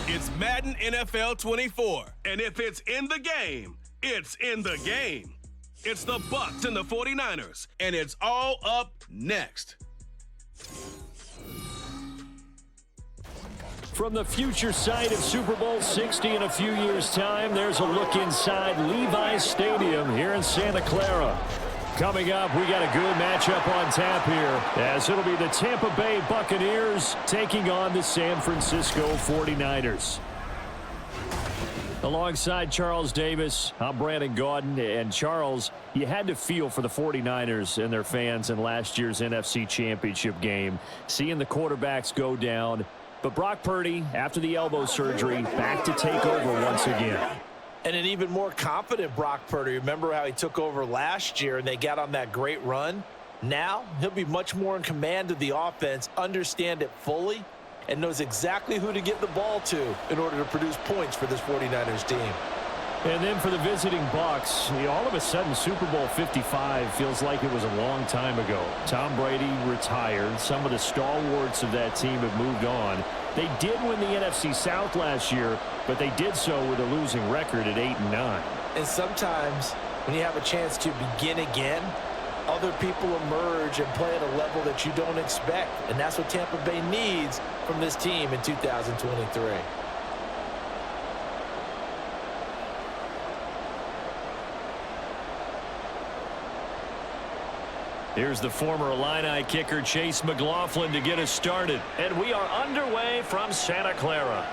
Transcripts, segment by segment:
It's Madden NFL 24. And if it's in the game, it's in the game. It's the Bucs and the 49ers, and it's all up next. From the future site of Super Bowl 60 in a few years' time, there's a look inside Levi's Stadium here in Santa Clara. Coming up, we got a good matchup on tap here, as it'll be the Tampa Bay Buccaneers taking on the San Francisco 49ers. Alongside Charles Davis, I'm Brandon Gaudin. And Charles, you had to feel for the 49ers and their fans in last year's NFC Championship game, seeing the quarterbacks go down. But Brock Purdy, after the elbow surgery, back to take over once again. And an even more confident Brock Purdy. Remember how he took over last year and they got on that great run? Now, he'll be much more in command of the offense, understand it fully, and knows exactly who to get the ball to in order to produce points for this 49ers team. And then for the visiting Bucs, all of a sudden Super Bowl 55 feels like it was a long time ago. Tom Brady retired. Some of the stalwarts of that team have moved on. They did win the NFC South last year, but they did so with a losing record at 8-9. And sometimes when you have a chance to begin again, other people emerge and play at a level that you don't expect. And that's what Tampa Bay needs from this team in 2023. Here's the former Illini kicker Chase McLaughlin to get us started. And we are underway from Santa Clara.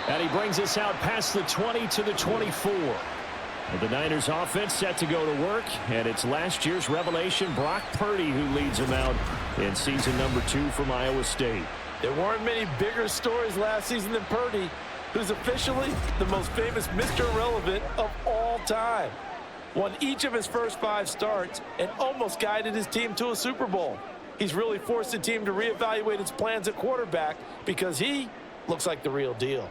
And he brings us out past the 20 to the 24. And the Niners offense set to go to work. And it's last year's revelation, Brock Purdy, who leads them out in season number 2 from Iowa State. There weren't many bigger stories last season than Purdy, who's officially the most famous Mr. Irrelevant of all time. Won each of his first 5 starts and almost guided his team to a Super Bowl. He's really forced the team to reevaluate its plans at quarterback because he looks like the real deal.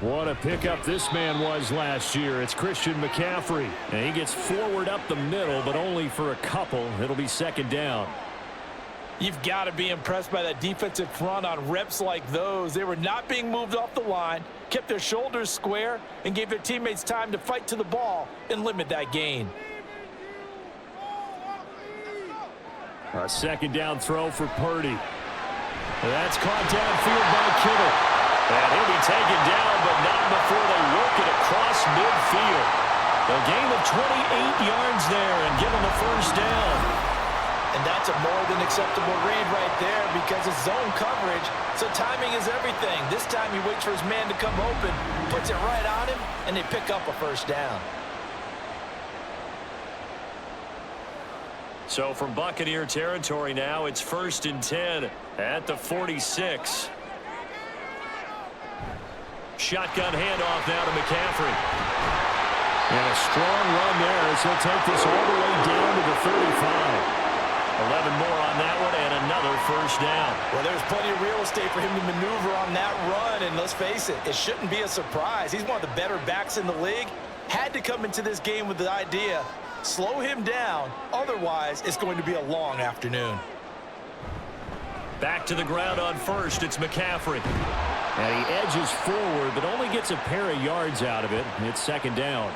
What a pickup this man was last year. It's Christian McCaffrey. And he gets forward up the middle, but only for a couple. It'll be second down. You've got to be impressed by that defensive front on reps like those. They were not being moved off the line, kept their shoulders square, and gave their teammates time to fight to the ball and limit that gain. A second down throw for Purdy. That's caught downfield by Kittle. And he'll be taken down, but not before they work it across midfield. A gain of 28 yards there and give him a first down. And that's a more than acceptable read right there because it's zone coverage, so timing is everything. This time he waits for his man to come open, puts it right on him, and they pick up a first down. So from Buccaneer territory now, it's 1st and 10 at the 46. Shotgun handoff now to McCaffrey. And a strong run there as he'll take this all the way down to the 35. 11 more on that one and another first down. Well, there's plenty of real estate for him to maneuver on that run, and let's face it, it shouldn't be a surprise. He's one of the better backs in the league. Had to come into this game with the idea, slow him down, otherwise it's going to be a long afternoon. Back to the ground on first, it's McCaffrey. And he edges forward, but only gets a pair of yards out of it. It's second down.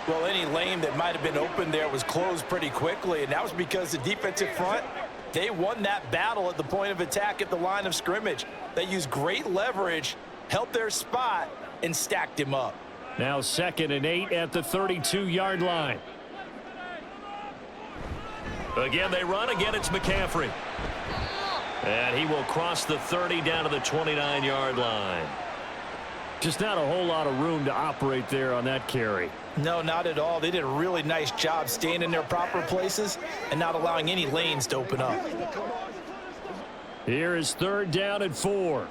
Well, any lane that might have been open there was closed pretty quickly, and that was because the defensive front, they won that battle at the point of attack at the line of scrimmage. They used great leverage, held their spot, and stacked him up. Now 2nd and 8 at the 32-yard line. Again, they run. Again, it's McCaffrey. And he will cross the 30 down to the 29-yard line. Just not a whole lot of room to operate there on that carry. No, not at all. They did a really nice job staying in their proper places and not allowing any lanes to open up. Here is 3rd down and 4.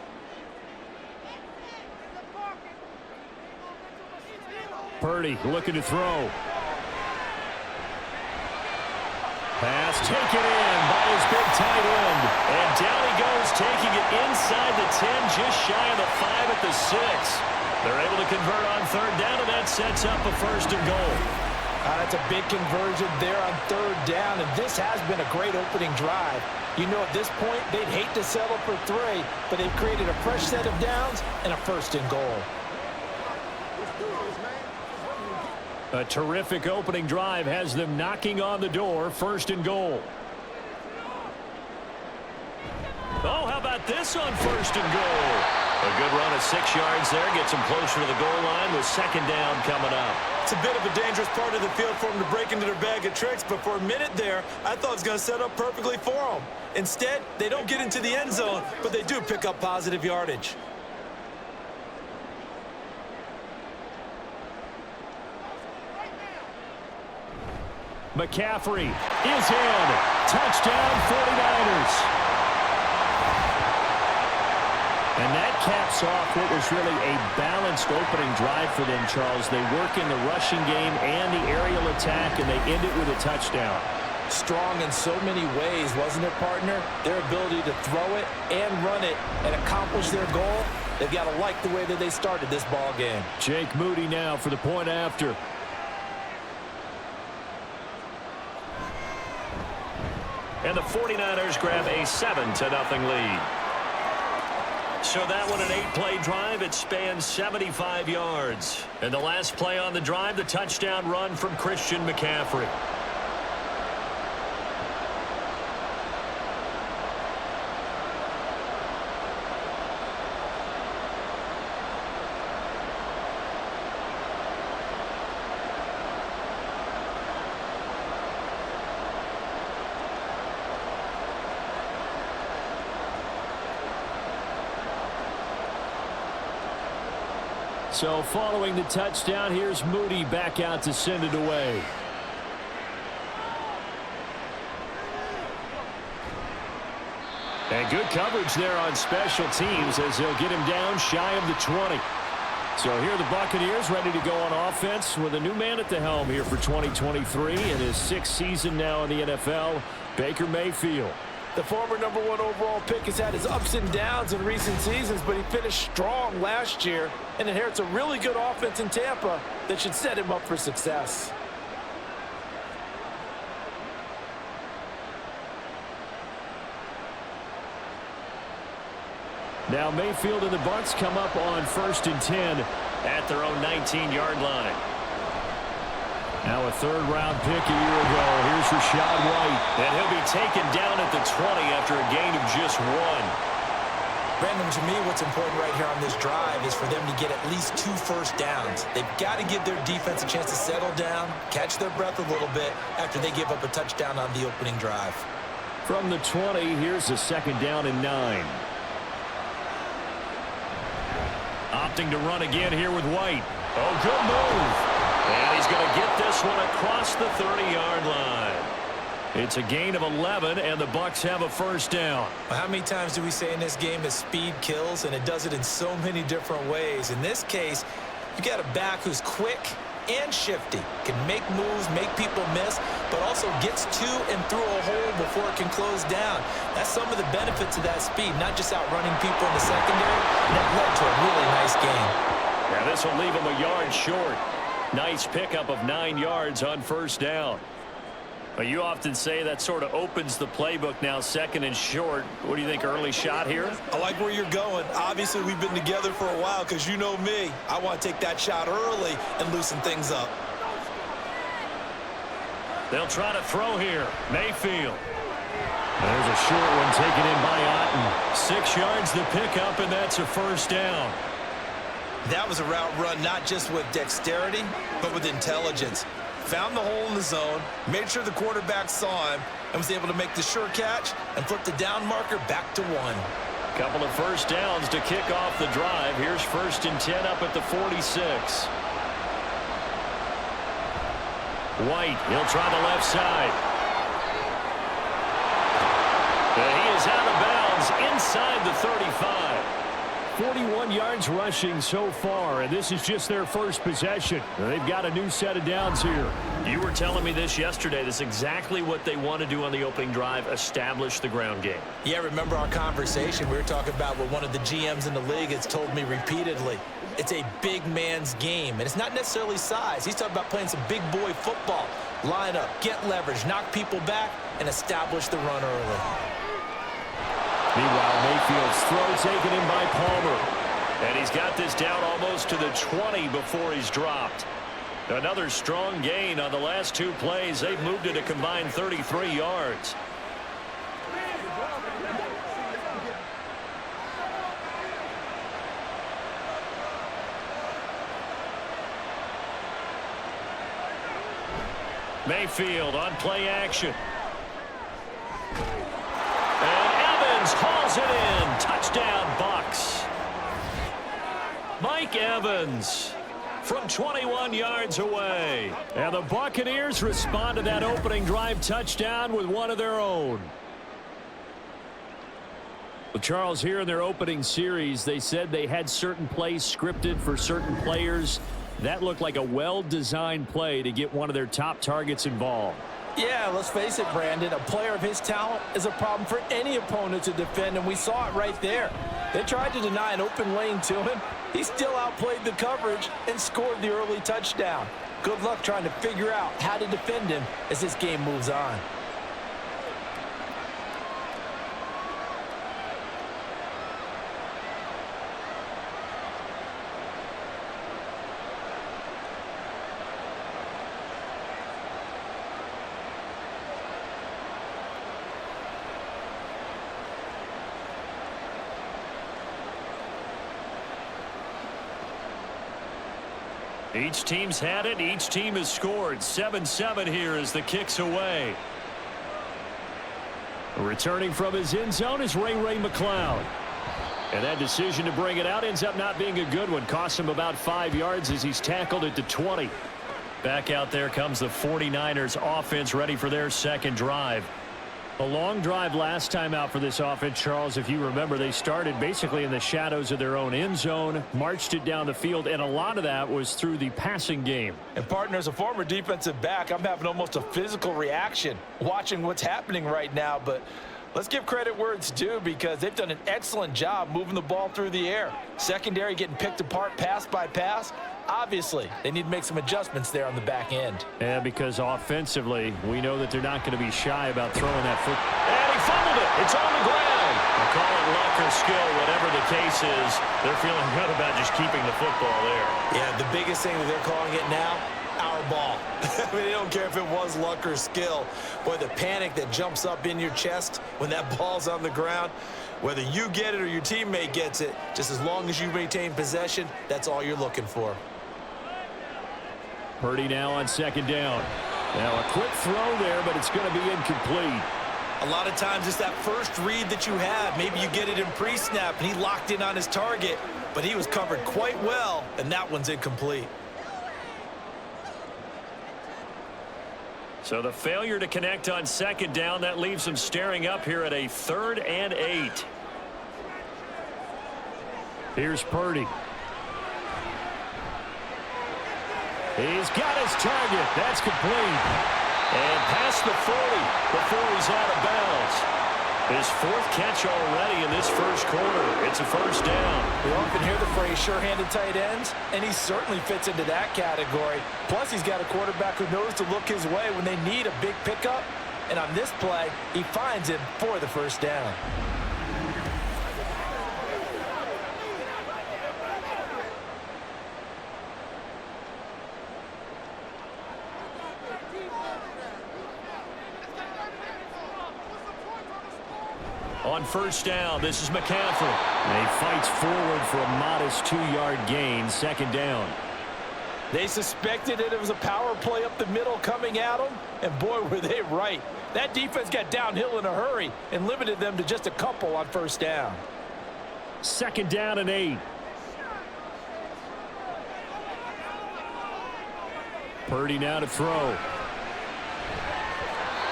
Purdy looking to throw. Pass taken in by his big tight end. And down he goes, taking it inside the 10, just shy of the 5 at the 6. They're able to convert on third down, and that sets up a first and goal. That's a big conversion there on third down, and this has been a great opening drive. You know, at this point, they'd hate to settle for 3, but they've created a fresh set of downs and a first and goal. A terrific opening drive has them knocking on the door, first and goal. Oh, how about this on first and goal? A good run of 6 yards there, gets them closer to the goal line with second down coming up. It's a bit of a dangerous part of the field for them to break into their bag of tricks, but for a minute there, I thought it was going to set up perfectly for them. Instead, they don't get into the end zone, but they do pick up positive yardage. McCaffrey is in. Touchdown, 49ers. And that caps off what was really a balanced opening drive for them, Charles. They work in the rushing game and the aerial attack, and they end it with a touchdown. Strong in so many ways, wasn't it, partner? Their ability to throw it and run it and accomplish their goal, they've got to like the way that they started this ball game. Jake Moody now for the point after. And the 49ers grab a 7-0 lead. So that one, an 8-play drive. It spans 75 yards. And the last play on the drive, the touchdown run from Christian McCaffrey. So following the touchdown, here's Moody back out to send it away. And good coverage there on special teams as they'll get him down shy of the 20. So here are the Buccaneers ready to go on offense with a new man at the helm here for 2023 in his 6th season now in the NFL, Baker Mayfield. The former #1 overall pick has had his ups and downs in recent seasons, but he finished strong last year and inherits a really good offense in Tampa that should set him up for success. Now Mayfield and the Bucs come up on 1st and 10 at their own 19-yard line. Now a 3rd-round pick a year ago. Here's Rachaad White. And he'll be taken down at the 20 after a gain of just 1. Brandon, to me, what's important right here on this drive is for them to get at least 2 first downs. They've got to give their defense a chance to settle down, catch their breath a little bit after they give up a touchdown on the opening drive. From the 20, here's a 2nd down and 9. Opting to run again here with White. Oh, good move. And he's going to get this one across the 30-yard line. It's a gain of 11, and the Bucs have a first down. Well, how many times do we say in this game that speed kills, and it does it in so many different ways? In this case, you got a back who's quick and shifty, can make moves, make people miss, but also gets to and through a hole before it can close down. That's some of the benefits of that speed, not just outrunning people in the secondary. And that led to a really nice game. Yeah, this will leave him a yard short. Nice pickup of 9 yards on first down. But you often say that sort of opens the playbook now, 2nd and short. What do you think, early shot here? I like where you're going. Obviously, we've been together for a while because you know me. I want to take that shot early and loosen things up. They'll try to throw here. Mayfield. There's a short one taken in by Otten. 6 yards the pickup, and that's a first down. That was a route run not just with dexterity, but with intelligence. Found the hole in the zone, made sure the quarterback saw him, and was able to make the sure catch and flip the down marker back to 1. Couple of first downs to kick off the drive. Here's 1st and 10 up at the 46. White, he'll try the left side. And he is out of bounds inside the 35. 41 yards rushing so far, and this is just their first possession. They've got a new set of downs here. You were telling me this yesterday. That's exactly what they want to do on the opening drive, establish the ground game. Yeah, remember our conversation? We were talking about what one of the GMs in the league has told me repeatedly. It's a big man's game, and it's not necessarily size. He's talking about playing some big boy football. Line up, get leverage, knock people back, and establish the run early. Meanwhile, Mayfield's throw taken in by Palmer. And he's got this down almost to the 20 before he's dropped. Another strong gain on the last two plays. They've moved it a combined 33 yards. Mayfield on play action. Hauls it in. Touchdown, Bucs. Mike Evans from 21 yards away. And the Buccaneers respond to that opening drive touchdown with one of their own. Well, Charles, here in their opening series, they said they had certain plays scripted for certain players. That looked like a well-designed play to get one of their top targets involved. Yeah, let's face it, Brandon. A player of his talent is a problem for any opponent to defend, and we saw it right there. They tried to deny an open lane to him. He still outplayed the coverage and scored the early touchdown. Good luck trying to figure out how to defend him as this game moves on. Each team's had it. Each team has scored. 7-7 here as the kick's away. Returning from his end zone is Ray McCloud. And that decision to bring it out ends up not being a good one. Costs him about 5 yards as he's tackled at the 20. Back out there comes the 49ers offense ready for their second drive. A long drive last time out for this offense, Charles. If you remember, they started basically in the shadows of their own end zone, marched it down the field, and a lot of that was through the passing game. And, partner, as a former defensive back, I'm having almost a physical reaction watching what's happening right now. But let's give credit where it's due because they've done an excellent job moving the ball through the air. Secondary getting picked apart pass by pass. Obviously, they need to make some adjustments there on the back end. Yeah, because offensively, we know that they're not going to be shy about throwing that foot. And he fumbled it. It's on the ground. They call it luck or skill, whatever the case is. They're feeling good about just keeping the football there. Yeah, the biggest thing that they're calling it now, our ball. I mean, they don't care if it was luck or skill. Boy, the panic that jumps up in your chest when that ball's on the ground, whether you get it or your teammate gets it, just as long as you maintain possession, that's all you're looking for. Purdy now on second down. Now a quick throw there, but it's going to be incomplete. A lot of times it's that first read that you have. Maybe you get it in pre-snap, and he locked in on his target, but he was covered quite well, and that one's incomplete. So the failure to connect on second down, that leaves them staring up here at a 3rd and 8. Here's Purdy. He's got his target. That's complete. And past the 40 before he's out of bounds. His 4th catch already in this first quarter. It's a first down. We often hear the phrase sure-handed tight ends, and he certainly fits into that category. Plus, he's got a quarterback who knows to look his way when they need a big pickup. And on this play, he finds him for the first down. On first down, this is McCaffrey. And he fights forward for a modest 2-yard gain, second down. They suspected it was a power play up the middle coming at them, and boy, were they right. That defense got downhill in a hurry and limited them to just a couple on first down. Second down and 8. Purdy now to throw.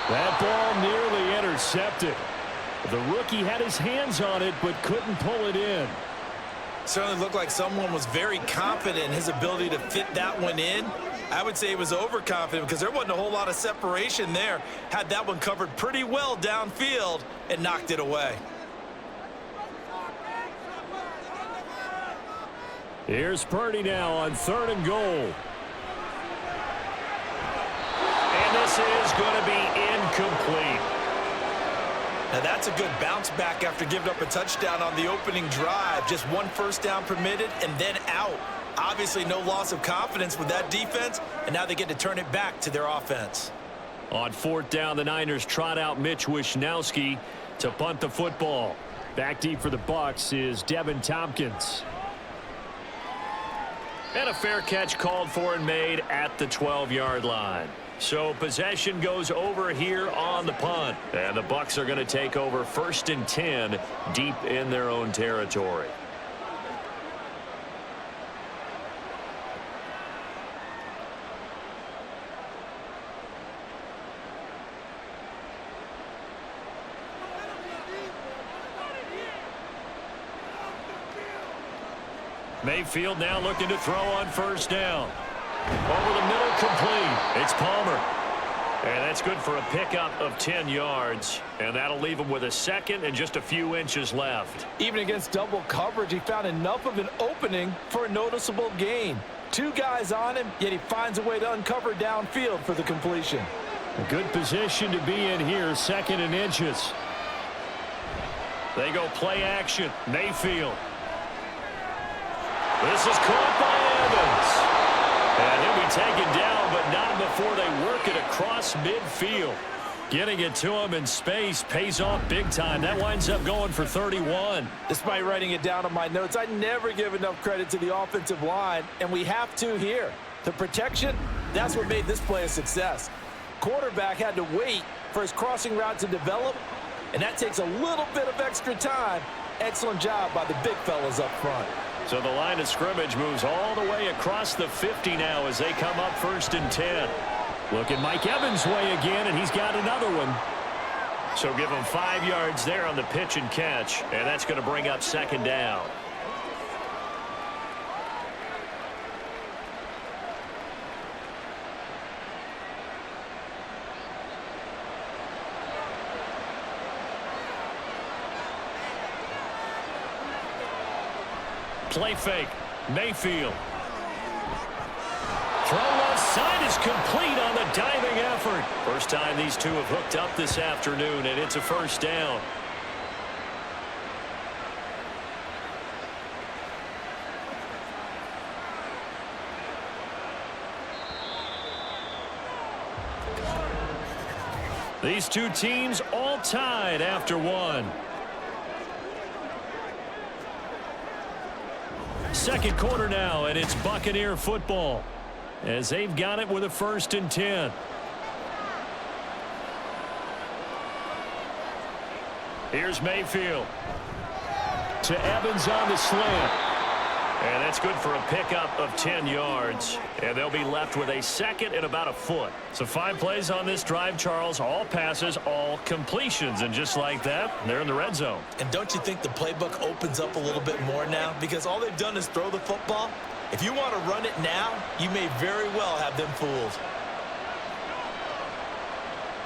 That ball nearly intercepted. The rookie had his hands on it but couldn't pull it in. Certainly looked like someone was very confident in his ability to fit that one in. I would say he was overconfident because there wasn't a whole lot of separation there. Had that one covered pretty well downfield and knocked it away. Here's Purdy now on 3rd and goal. And this is going to be incomplete. Now that's a good bounce back after giving up a touchdown on the opening drive. Just one first down permitted and then out. Obviously no loss of confidence with that defense, and now they get to turn it back to their offense. On 4th down, the Niners trot out Mitch Wishnowski to punt the football. Back deep for the Bucs is Devin Tompkins. And a fair catch called for and made at the 12-yard line. So possession goes over here on the punt. And the Bucs are going to take over 1st and 10 deep in their own territory. Mayfield now looking to throw on 1st down. Over the middle, complete. It's Palmer. And that's good for a pickup of 10 yards. And that'll leave him with a 2nd and just a few inches left. Even against double coverage, he found enough of an opening for a noticeable gain. 2 guys on him, yet he finds a way to uncover downfield for the completion. A good position to be in here, 2nd and inches. They go play action. Mayfield. This is caught by Evans. And he'll be taken down, but not before they work it across midfield. Getting it to him in space pays off big time. That winds up going for 31. Despite writing it down on my notes, I never give enough credit to the offensive line, and we have to here. The protection, that's what made this play a success. Quarterback had to wait for his crossing route to develop, and that takes a little bit of extra time. Excellent job by the big fellas up front. So the line of scrimmage moves all the way across the 50 now as they come up 1st and 10. Looking Mike Evans' way again, and he's got another one. So give him 5 yards there on the pitch and catch, and that's going to bring up 2nd down. Play fake. Mayfield. Throw left side is complete on the diving effort. First time these two have hooked up this afternoon, and it's a 1st down. These two teams all tied after one. 2nd quarter now, and it's Buccaneer football as they've got it with a 1st and 10. Here's Mayfield to Evans on the slant. And that's good for a pickup of 10 yards. And they'll be left with a 2nd and about a foot. So 5 plays on this drive, Charles. All passes, all completions. And just like that, they're in the red zone. And don't you think the playbook opens up a little bit more now? Because all they've done is throw the football. If you want to run it now, you may very well have them fooled.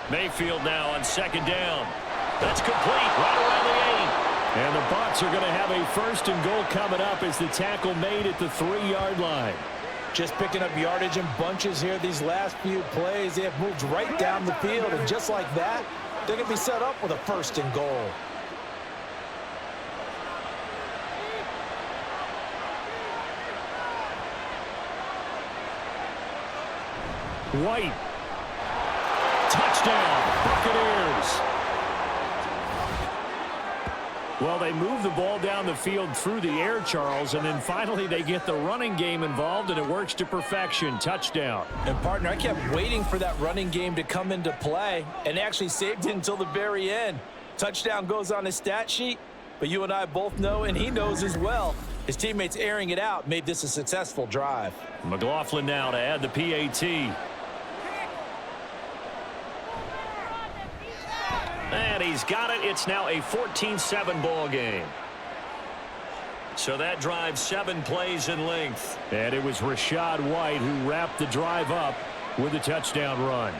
Mayfield now on 2nd down. That's complete right around the 8. And the Bucs are going to have a 1st and goal coming up as the tackle made at the 3-yard line. Just picking up yardage in bunches here these last few plays. They have moved right down the field, and just like that, they're going to be set up with a 1st and goal. White. Touchdown, Buccaneers. Well, they move the ball down the field through the air, Charles, and then finally they get the running game involved, and it works to perfection. Touchdown. And, partner, I kept waiting for that running game to come into play and actually saved it until the very end. Touchdown goes on his stat sheet, but you and I both know, and he knows as well, his teammates airing it out made this a successful drive. McLaughlin now to add the PAT. And he's got it. It's now a 14-7 ball game. So that drive 7 plays in length. And it was Rachaad White who wrapped the drive up with a touchdown run.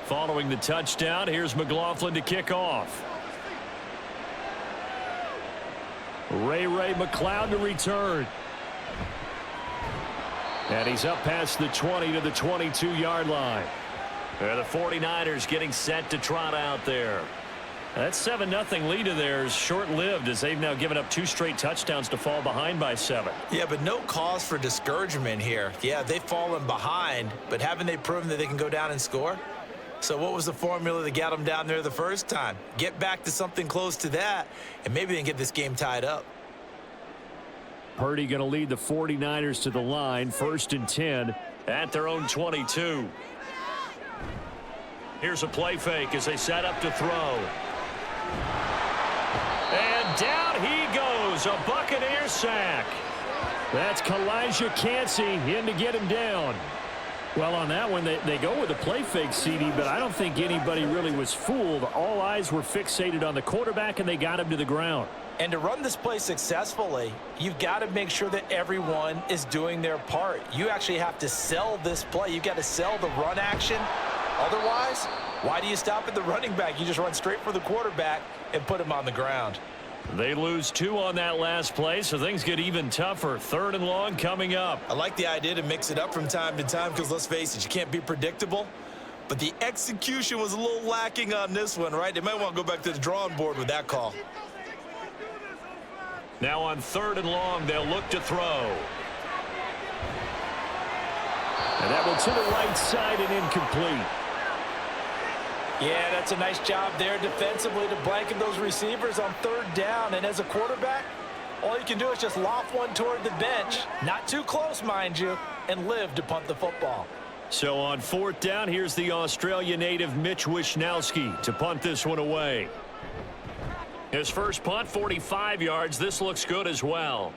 Following the touchdown, here's McLaughlin to kick off. Ray McLeod to return. And he's up past the 20 to the 22-yard line. And the 49ers getting set to trot out there. That 7-0 lead of theirs short-lived as they've now given up 2 straight touchdowns to fall behind by 7. Yeah, but no cause for discouragement here. Yeah, they've fallen behind, but haven't they proven that they can go down and score? So what was the formula that got them down there the first time? Get back to something close to that, and maybe they can get this game tied up. Purdy going to lead the 49ers to the line, 1st and 10 at their own 22. Here's a play fake as they set up to throw. And down he goes, a Buccaneers sack. That's Kalijah Cansey in to get him down. Well, on that one, they go with a play fake, CD, but I don't think anybody really was fooled. All eyes were fixated on the quarterback, and they got him to the ground. And to run this play successfully, you've got to make sure that everyone is doing their part. You actually have to sell this play. You've got to sell the run action. Otherwise, why do you stop at the running back? You just run straight for the quarterback and put him on the ground. They lose 2 on that last play, so things get even tougher. 3rd and long coming up. I like the idea to mix it up from time to time because, let's face it, you can't be predictable. But the execution was a little lacking on this one, right? They might want to go back to the drawing board with that call. Now on 3rd and long, they'll look to throw. And that one to the right side and incomplete. Yeah, that's a nice job there defensively to blanket those receivers on 3rd down. And as a quarterback, all you can do is just loft one toward the bench. Not too close, mind you, and live to punt the football. So on 4th down, here's the Australia native Mitch Wishnowsky to punt this one away. His first punt, 45 yards. This looks good as well.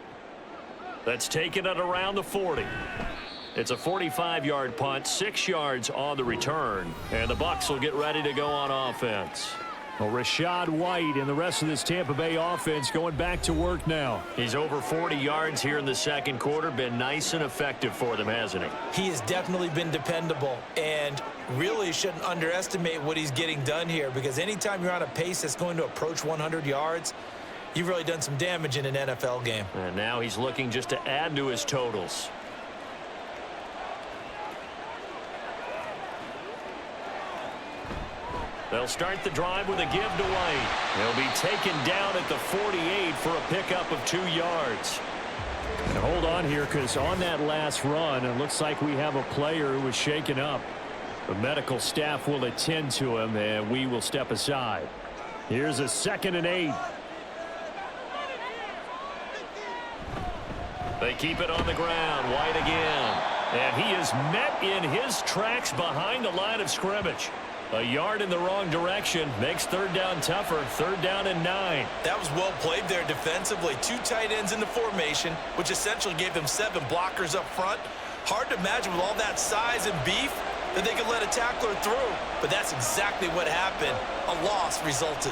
That's taken at around the 40. It's a 45-yard punt, 6 yards on the return, and the Bucs will get ready to go on offense. Well, Rachaad White and the rest of this Tampa Bay offense going back to work now. He's over 40 yards here in the 2nd quarter. Been nice and effective for them, hasn't he? He has definitely been dependable, and really shouldn't underestimate what he's getting done here, because anytime you're on a pace that's going to approach 100 yards, you've really done some damage in an NFL game. And now he's looking just to add to his totals. They'll start the drive with a give to White. He'll be taken down at the 48 for a pickup of 2 yards. And hold on here, because on that last run, it looks like we have a player who was shaken up. The medical staff will attend to him, and we will step aside. Here's a 2nd and 8. They keep it on the ground. White again. And he is met in his tracks behind the line of scrimmage. A yard in the wrong direction makes 3rd down tougher. 3rd down and 9. That was well played there defensively. 2 tight ends in the formation, which essentially gave them 7 blockers up front. Hard to imagine with all that size and beef that they could let a tackler through. But that's exactly what happened. A loss resulted.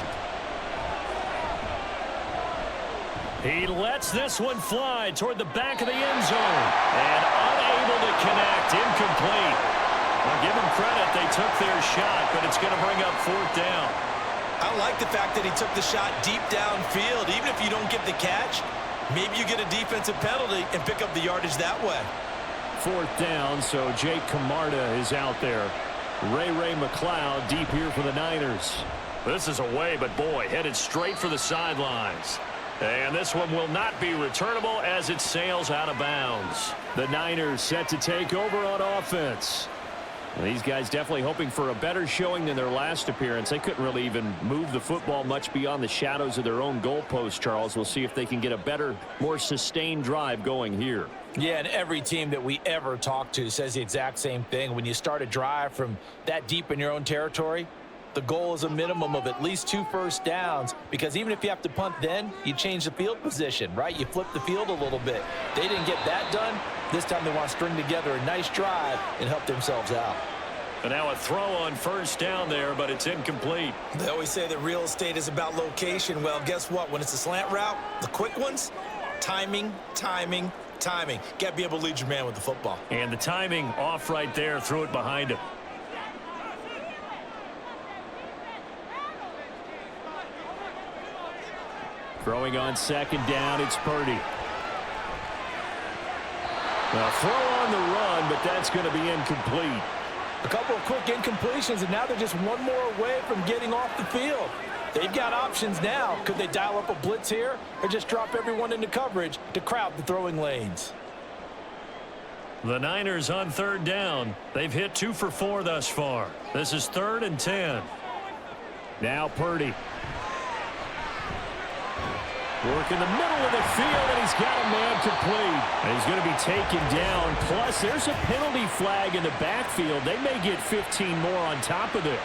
He lets this one fly toward the back of the end zone. And unable to connect. Incomplete. Well, give them credit. They took their shot, but it's going to bring up 4th down. I like the fact that he took the shot deep downfield. Even if you don't get the catch, maybe you get a defensive penalty and pick up the yardage that way. 4th down, so Jake Camarda is out there. Ray McLeod deep here for the Niners. This is away, but boy, headed straight for the sidelines. And this one will not be returnable as it sails out of bounds. The Niners set to take over on offense. And these guys definitely hoping for a better showing than their last appearance. They couldn't really even move the football much beyond the shadows of their own goalpost, Charles. We'll see if they can get a better, more sustained drive going here. Yeah, and every team that we ever talk to says the exact same thing. When you start a drive from that deep in your own territory, The goal is a minimum of at least 2 first downs, because even if you have to punt then, you change the field position, right? You flip the field a little bit. They didn't get that done. This time they want to string together a nice drive and help themselves out. And now a throw on first down there, but it's incomplete. They always say that real estate is about location. Well, guess what? When it's a slant route, the quick ones, timing, timing, timing. Got to be able to lead your man with the football. And the timing off right there. Threw it behind him. Throwing on second down, it's Purdy. A throw on the run, but that's going to be incomplete. A couple of quick incompletions, and now they're just one more away from getting off the field. They've got options now. Could they dial up a blitz here or just drop everyone into coverage to crowd the throwing lanes? The Niners on third down. They've hit 2 for 4 thus far. This is 3rd and 10. Now Purdy. Work in the middle of the field, and he's got a man complete. And he's going to be taken down. Plus, there's a penalty flag in the backfield. They may get 15 more on top of this.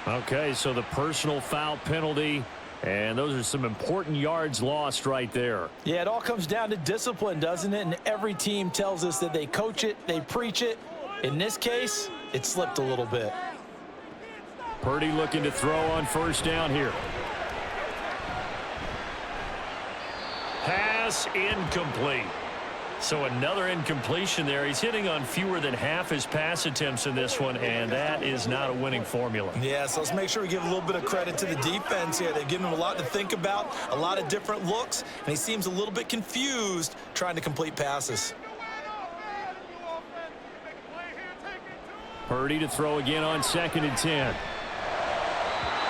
Okay, so the personal foul penalty, and those are some important yards lost right there. Yeah, it all comes down to discipline, doesn't it? And every team tells us that they coach it, they preach it. In this case, it slipped a little bit. Purdy looking to throw on first down here. Pass incomplete. So another incompletion there. He's hitting on fewer than half his pass attempts in this one, and that is not a winning formula. Yeah, so let's make sure we give a little bit of credit to the defense here. They've given him a lot to think about, a lot of different looks, and he seems a little bit confused trying to complete passes. Purdy to throw again on 2nd and 10.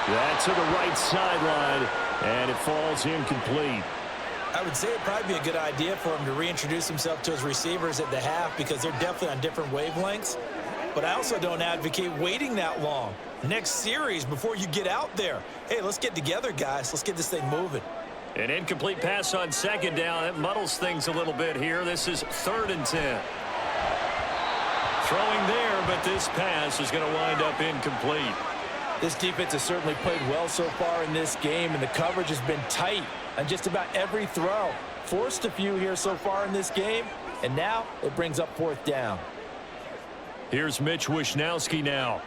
That's to the right sideline, and it falls incomplete. I would say it'd probably be a good idea for him to reintroduce himself to his receivers at the half, because they're definitely on different wavelengths. But I also don't advocate waiting that long. Next series before you get out there. Hey, let's get together, guys. Let's get this thing moving. An incomplete pass on second down. It muddles things a little bit here. This is 3rd and 10. Throwing there, but this pass is going to wind up incomplete. This defense has certainly played well so far in this game, and the coverage has been tight on just about every throw. Forced a few here so far in this game, and now it brings up 4th down. Here's Mitch Wishnowski now.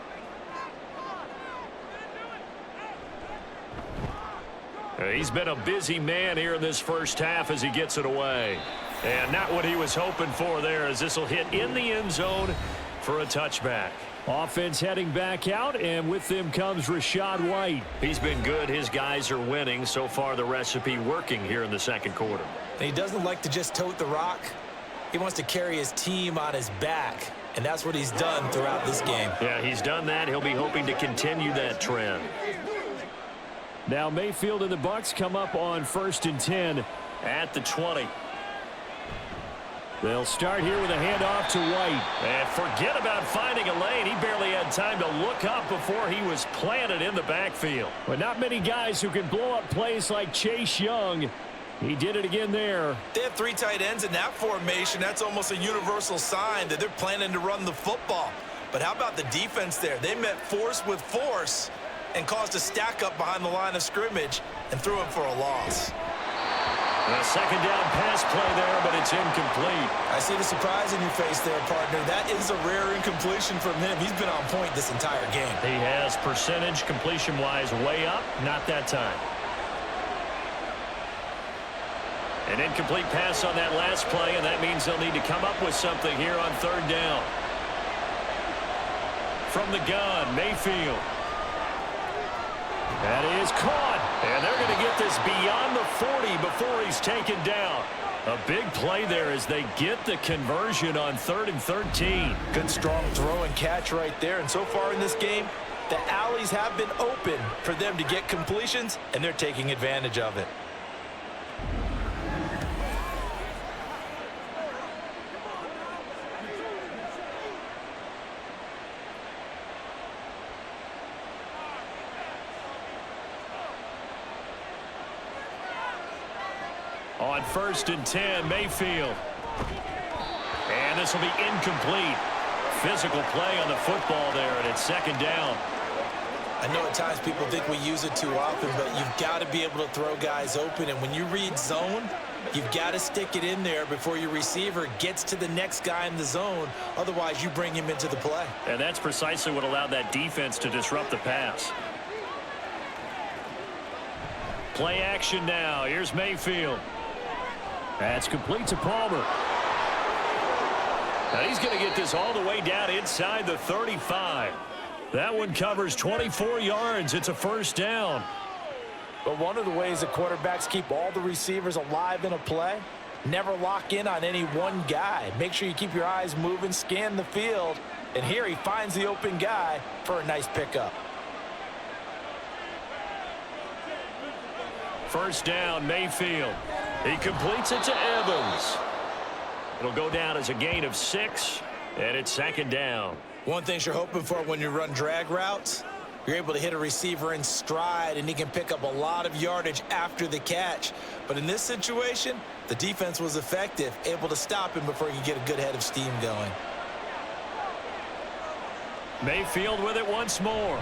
He's been a busy man here in this first half as he gets it away. And not what he was hoping for there, as this will hit in the end zone for a touchback. Offense heading back out, and with them comes Rachaad White. He's been good. His guys are winning. So far, the recipe working here in the second quarter. And he doesn't like to just tote the rock. He wants to carry his team on his back, and that's what he's done throughout this game. Yeah, he's done that. He'll be hoping to continue that trend. Now Mayfield and the Bucs come up on 1st and 10 at the 20. They'll start here with a handoff to White. And forget about finding a lane. He barely had time to look up before he was planted in the backfield. But not many guys who can blow up plays like Chase Young. He did it again there. They have 3 tight ends in that formation. That's almost a universal sign that they're planning to run the football. But how about the defense there? They met force with force and caused a stack up behind the line of scrimmage and threw him for a loss. A second down pass play there, but it's incomplete. I see the surprise in your face there, partner. That is a rare incompletion from him. He's been on point this entire game. He has percentage completion-wise way up, not that time. An incomplete pass on that last play, and that means they'll need to come up with something here on 3rd down. From the gun, Mayfield. That is caught. And they're going to get this beyond the 40 before he's taken down. A big play there as they get the conversion on 3rd and 13. Good strong throw and catch right there. And so far in this game, the alleys have been open for them to get completions, and they're taking advantage of it. On 1st and 10, Mayfield. And this will be incomplete. physical play on the football there, and it's second down. I know at times people think we use it too often, but you've got to be able to throw guys open. And when you read zone, you've got to stick it in there before your receiver gets to the next guy in the zone. Otherwise, you bring him into the play. And that's precisely what allowed that defense to disrupt the pass. Play action now. Here's Mayfield. That's complete to Palmer. Now he's going to get this all the way down inside the 35. That one covers 24 yards. It's a first down. But one of the ways that quarterbacks keep all the receivers alive in a play, never lock in on any one guy. Make sure you keep your eyes moving, scan the field, and here he finds the open guy for a nice pickup. First down, Mayfield. He completes it to Evans. It'll go down as a gain of 6, and it's second down. One thing you're hoping for when you run drag routes, you're able to hit a receiver in stride, and he can pick up a lot of yardage after the catch. But in this situation, the defense was effective, able to stop him before he could get a good head of steam going. Mayfield with it once more.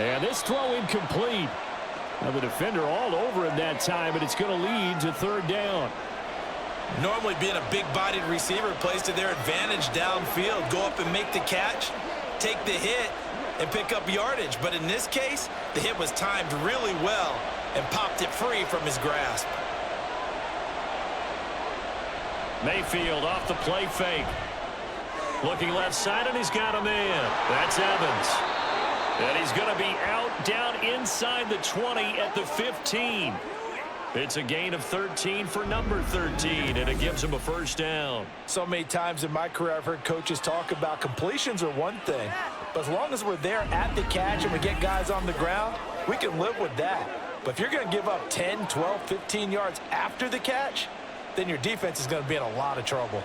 And this throw incomplete. Now the defender all over him that time, but it's going to lead to third down. Normally being a big-bodied receiver plays to their advantage downfield. Go up and make the catch, take the hit, and pick up yardage. But in this case, the hit was timed really well and popped it free from his grasp. Mayfield off the play fake. Looking left side, and he's got a man. That's Evans. And he's going to be out down inside the 20 at the 15. It's a gain of 13 for number 13, and it gives him a first down. So many times in my career I've heard coaches talk about completions are one thing, but as long as we're there at the catch and we get guys on the ground, we can live with that. But if you're going to give up 10, 12, 15 yards after the catch, then your defense is going to be in a lot of trouble.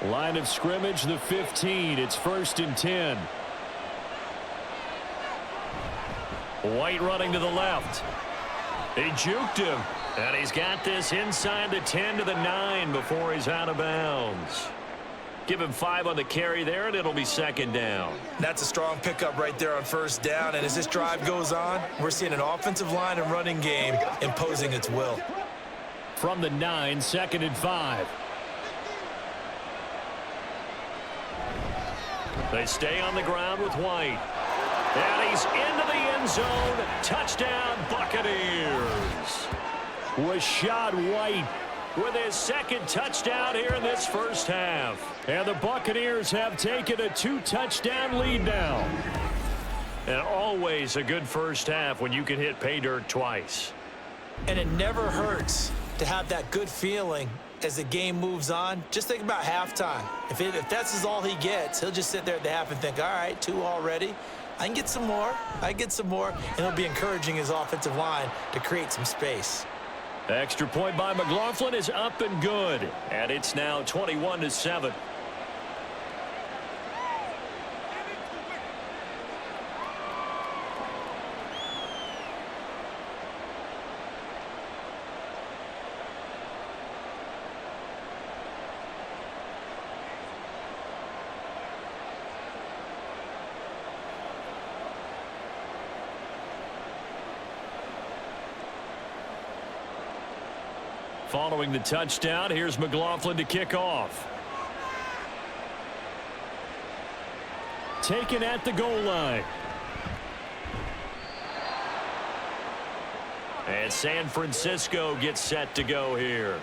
Line of scrimmage, the 15. It's 1st and 10. White running to the left. He juked him. And he's got this inside the 10 to the 9 before he's out of bounds. Give him 5 on the carry there, and it'll be second down. That's a strong pickup right there on first down. And as this drive goes on, we're seeing an offensive line and running game imposing its will. From the 9, 2nd and 5. They stay on the ground with White. And he's into the end zone. Touchdown, Buccaneers. Rashad White with his second touchdown here in this first half. And the Buccaneers have taken a 2-touchdown lead now. And always a good first half when you can hit pay dirt twice. And it never hurts to have that good feeling as the game moves on. Just think about halftime. If that's all he gets, he'll just sit there at the half and think, all right, 2 already. I can get some more. I get some more. And he'll be encouraging his offensive line to create some space. Extra point by McLaughlin is up and good. And it's now 21-7. Following the touchdown, here's McLaughlin to kick off. Taken at the goal line. And San Francisco gets set to go here.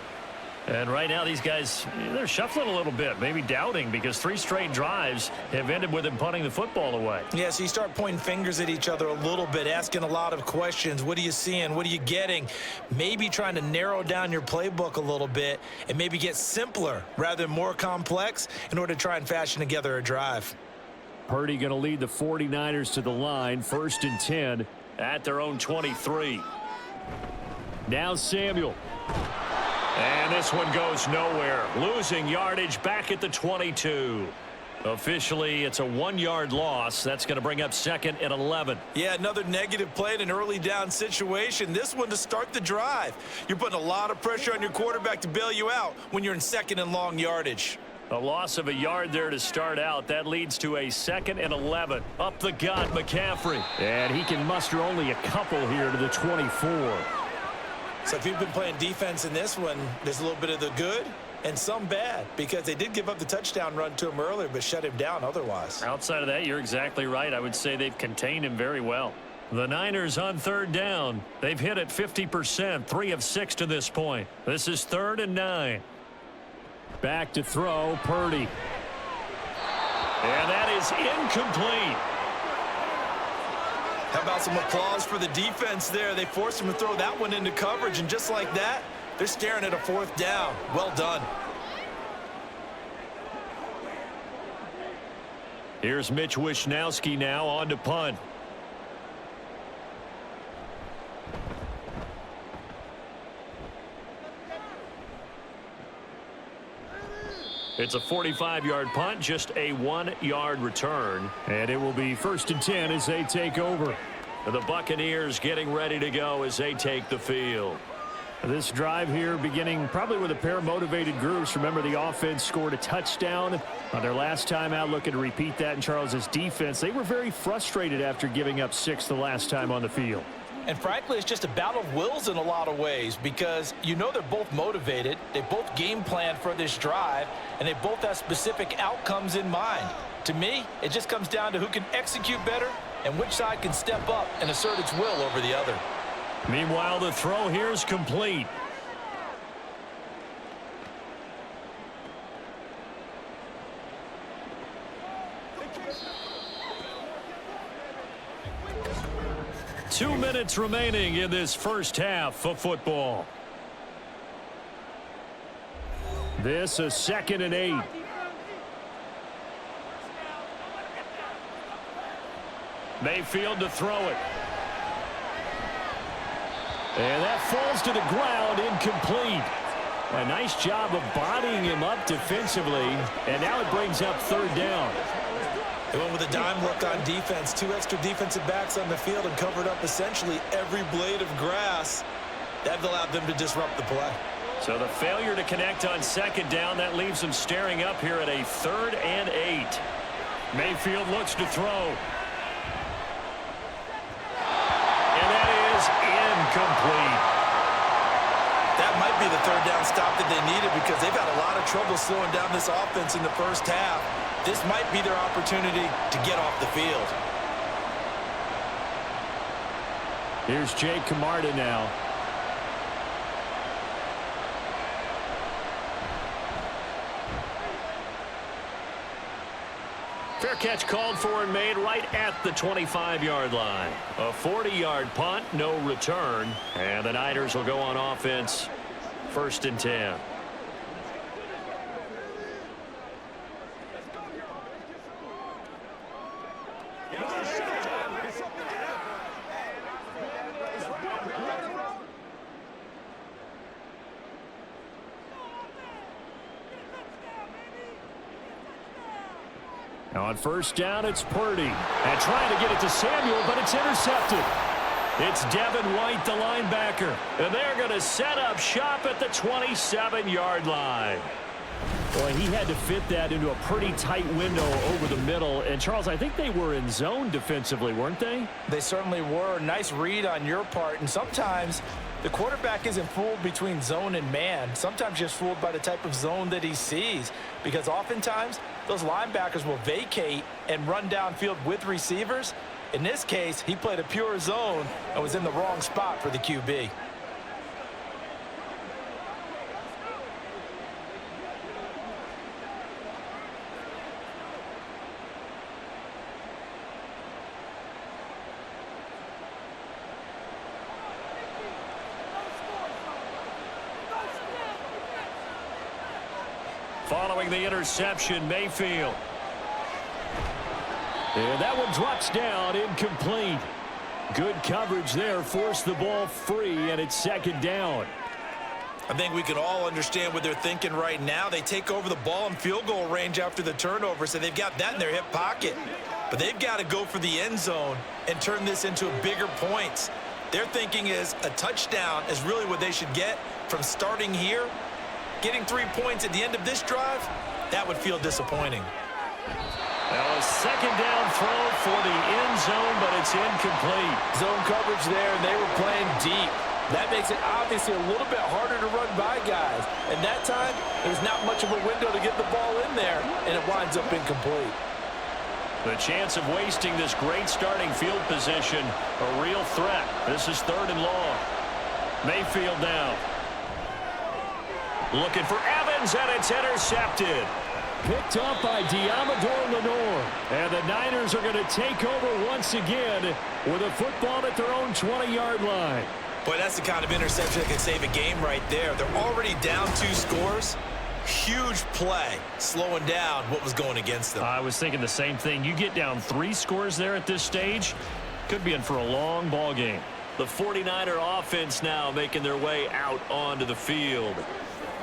And right now these guys, they're shuffling a little bit, maybe doubting, because 3 straight drives have ended with them punting the football away. Yeah, so you start pointing fingers at each other a little bit, asking a lot of questions. What are you seeing? What are you getting? Maybe trying to narrow down your playbook a little bit and maybe get simpler rather than more complex in order to try and fashion together a drive. Purdy going to lead the 49ers to the line, 1st and 10 at their own 23. Now Samuel. And this one goes nowhere. Losing yardage back at the 22. Officially, it's a 1-yard loss. That's going to bring up 2nd and 11. Yeah, another negative play in an early down situation. This one to start the drive. You're putting a lot of pressure on your quarterback to bail you out when you're in 2nd and long yardage. A loss of a yard there to start out. That leads to a 2nd and 11. Up the gut, McCaffrey. And he can muster only a couple here to the 24. So if you've been playing defense in this one, there's a little bit of the good and some bad, because they did give up the touchdown run to him earlier but shut him down otherwise. Outside of that, you're exactly right. I would say they've contained him very well. The Niners on 3rd down. They've hit it 50%, 3 of 6 to this point. This is 3rd and 9. Back to throw, Purdy. And that is incomplete. How about some applause for the defense there? They forced him to throw that one into coverage, and just like that, they're staring at a 4th down. Well done. Here's Mitch Wishnowski now on to punt. It's a 45-yard punt, just a 1-yard return. And it will be 1st and 10 as they take over. The Buccaneers getting ready to go as they take the field. This drive here beginning probably with a pair of motivated groups. Remember, the offense scored a touchdown on their last time out, looking to repeat that in Charles's defense. They were very frustrated after giving up 6 the last time on the field. And frankly, it's just a battle of wills in a lot of ways, because you know they're both motivated, they both game plan for this drive, and they both have specific outcomes in mind. To me, it just comes down to who can execute better and which side can step up and assert its will over the other. Meanwhile, the throw here is complete. Two minutes remaining in this first half of football. This is 2nd and 8. Mayfield to throw it. And that falls to the ground, incomplete. A nice job of bodying him up defensively. And now it brings up 3rd down. They went with a dime look on defense. 2 extra defensive backs on the field and covered up essentially every blade of grass. That allowed them to disrupt the play. So the failure to connect on 2nd down, that leaves them staring up here at a 3rd and 8. Mayfield looks to throw. And that is incomplete. That might be the 3rd down stop that they needed, because they've had a lot of trouble slowing down this offense in the first half. This might be their opportunity to get off the field. Here's Jake Camarda now. Fair catch called for and made right at the 25-yard line. A 40-yard punt, no return. And the Niners will go on offense, 1st and 10. On 1st down, it's Purdy. And trying to get it to Samuel, but it's intercepted. It's Devin White, the linebacker. And they're going to set up shop at the 27-yard line. Boy, he had to fit that into a pretty tight window over the middle. And, Charles, I think they were in zone defensively, weren't they? They certainly were. Nice read on your part. And sometimes the quarterback isn't fooled between zone and man. Sometimes just fooled by the type of zone that he sees, because oftentimes those linebackers will vacate and run downfield with receivers. In this case, he played a pure zone and was in the wrong spot for the QB. Following the interception, Mayfield. And that one drops down, incomplete. Good coverage there, forced the ball free, and it's 2nd down. I think we can all understand what they're thinking right now. They take over the ball in field goal range after the turnover, so they've got that in their hip pocket. But they've got to go for the end zone and turn this into bigger points. Their thinking is a touchdown is really what they should get from starting here. Getting 3 points at the end of this drive, that would feel disappointing. Now a second down throw for the end zone, but it's incomplete. Zone coverage there, and they were playing deep. That makes it obviously a little bit harder to run by guys. And that time, there's not much of a window to get the ball in there, and it winds up incomplete. The chance of wasting this great starting field position, a real threat. This is 3rd and long. Mayfield now. Looking for Evans, and it's intercepted. Picked up by Diamador Lenore. And the Niners are going to take over once again with a football at their own 20-yard line. Boy, that's the kind of interception that can save a game right there. They're already down 2 scores. Huge play, slowing down what was going against them. I was thinking the same thing. You get down 3 scores there at this stage, could be in for a long ball game. The 49er offense now making their way out onto the field.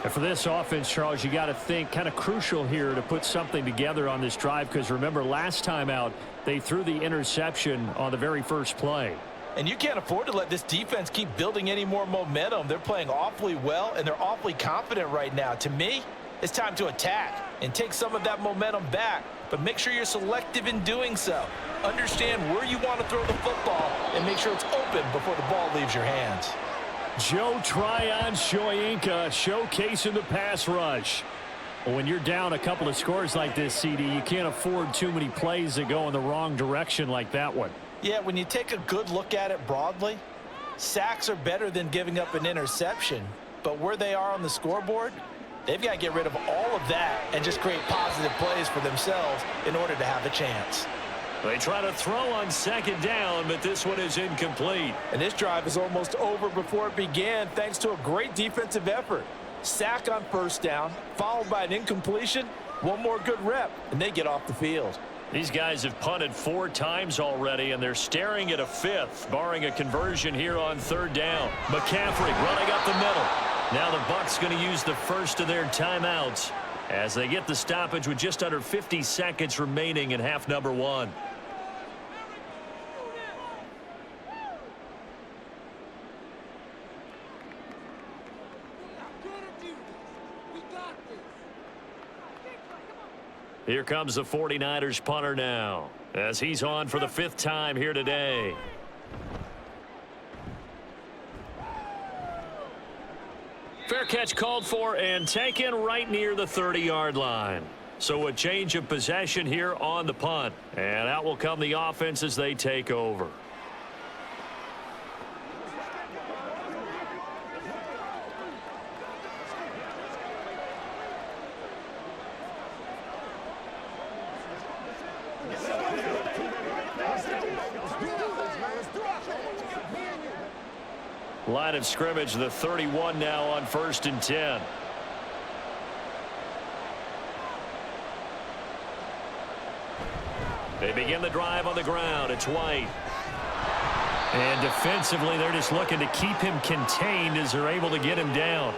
And for this offense, Charles, you got to think kind of crucial here to put something together on this drive, because remember last time out they threw the interception on the very first play. And you can't afford to let this defense keep building any more momentum. They're playing awfully well, and they're awfully confident right now. To me, it's time to attack and take some of that momentum back, but make sure you're selective in doing so. Understand where you want to throw the football and make sure it's open before the ball leaves your hands. Joe Tryon-Shoyinka showcasing the pass rush. Well, when you're down a couple of scores like this, CD, you can't afford too many plays that go in the wrong direction like that one. Yeah, when you take a good look at it broadly, sacks are better than giving up an interception. But where they are on the scoreboard, they've got to get rid of all of that and just create positive plays for themselves in order to have a chance. They try to throw on 2nd down, but this one is incomplete. And this drive is almost over before it began thanks to a great defensive effort. Sack on 1st down, followed by an incompletion, one more good rep, and they get off the field. These guys have punted 4 times already, and they're staring at a 5th, barring a conversion here on 3rd down. McCaffrey running up the middle. Now the Bucs going to use the first of their timeouts as they get the stoppage with just under 50 seconds remaining in half number 1. Here comes the 49ers punter now, as he's on for the 5th time here today. Fair catch called for and taken right near the 30-yard line. So a change of possession here on the punt. And out will come the offense as they take over. Line of scrimmage, the 31 now on 1st and 10. They begin the drive on the ground. It's White. And defensively, they're just looking to keep him contained as they're able to get him down.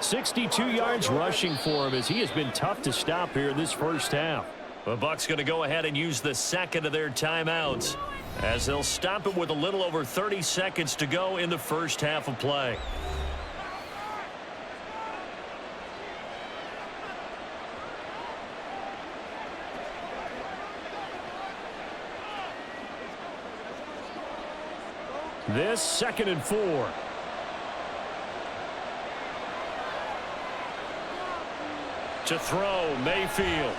62 yards rushing for him as he has been tough to stop here in this 1st half. The Bucs going to go ahead and use the 2nd of their timeouts as they'll stop it with a little over 30 seconds to go in the 1st half of play. This 2nd and 4. To throw, Mayfield.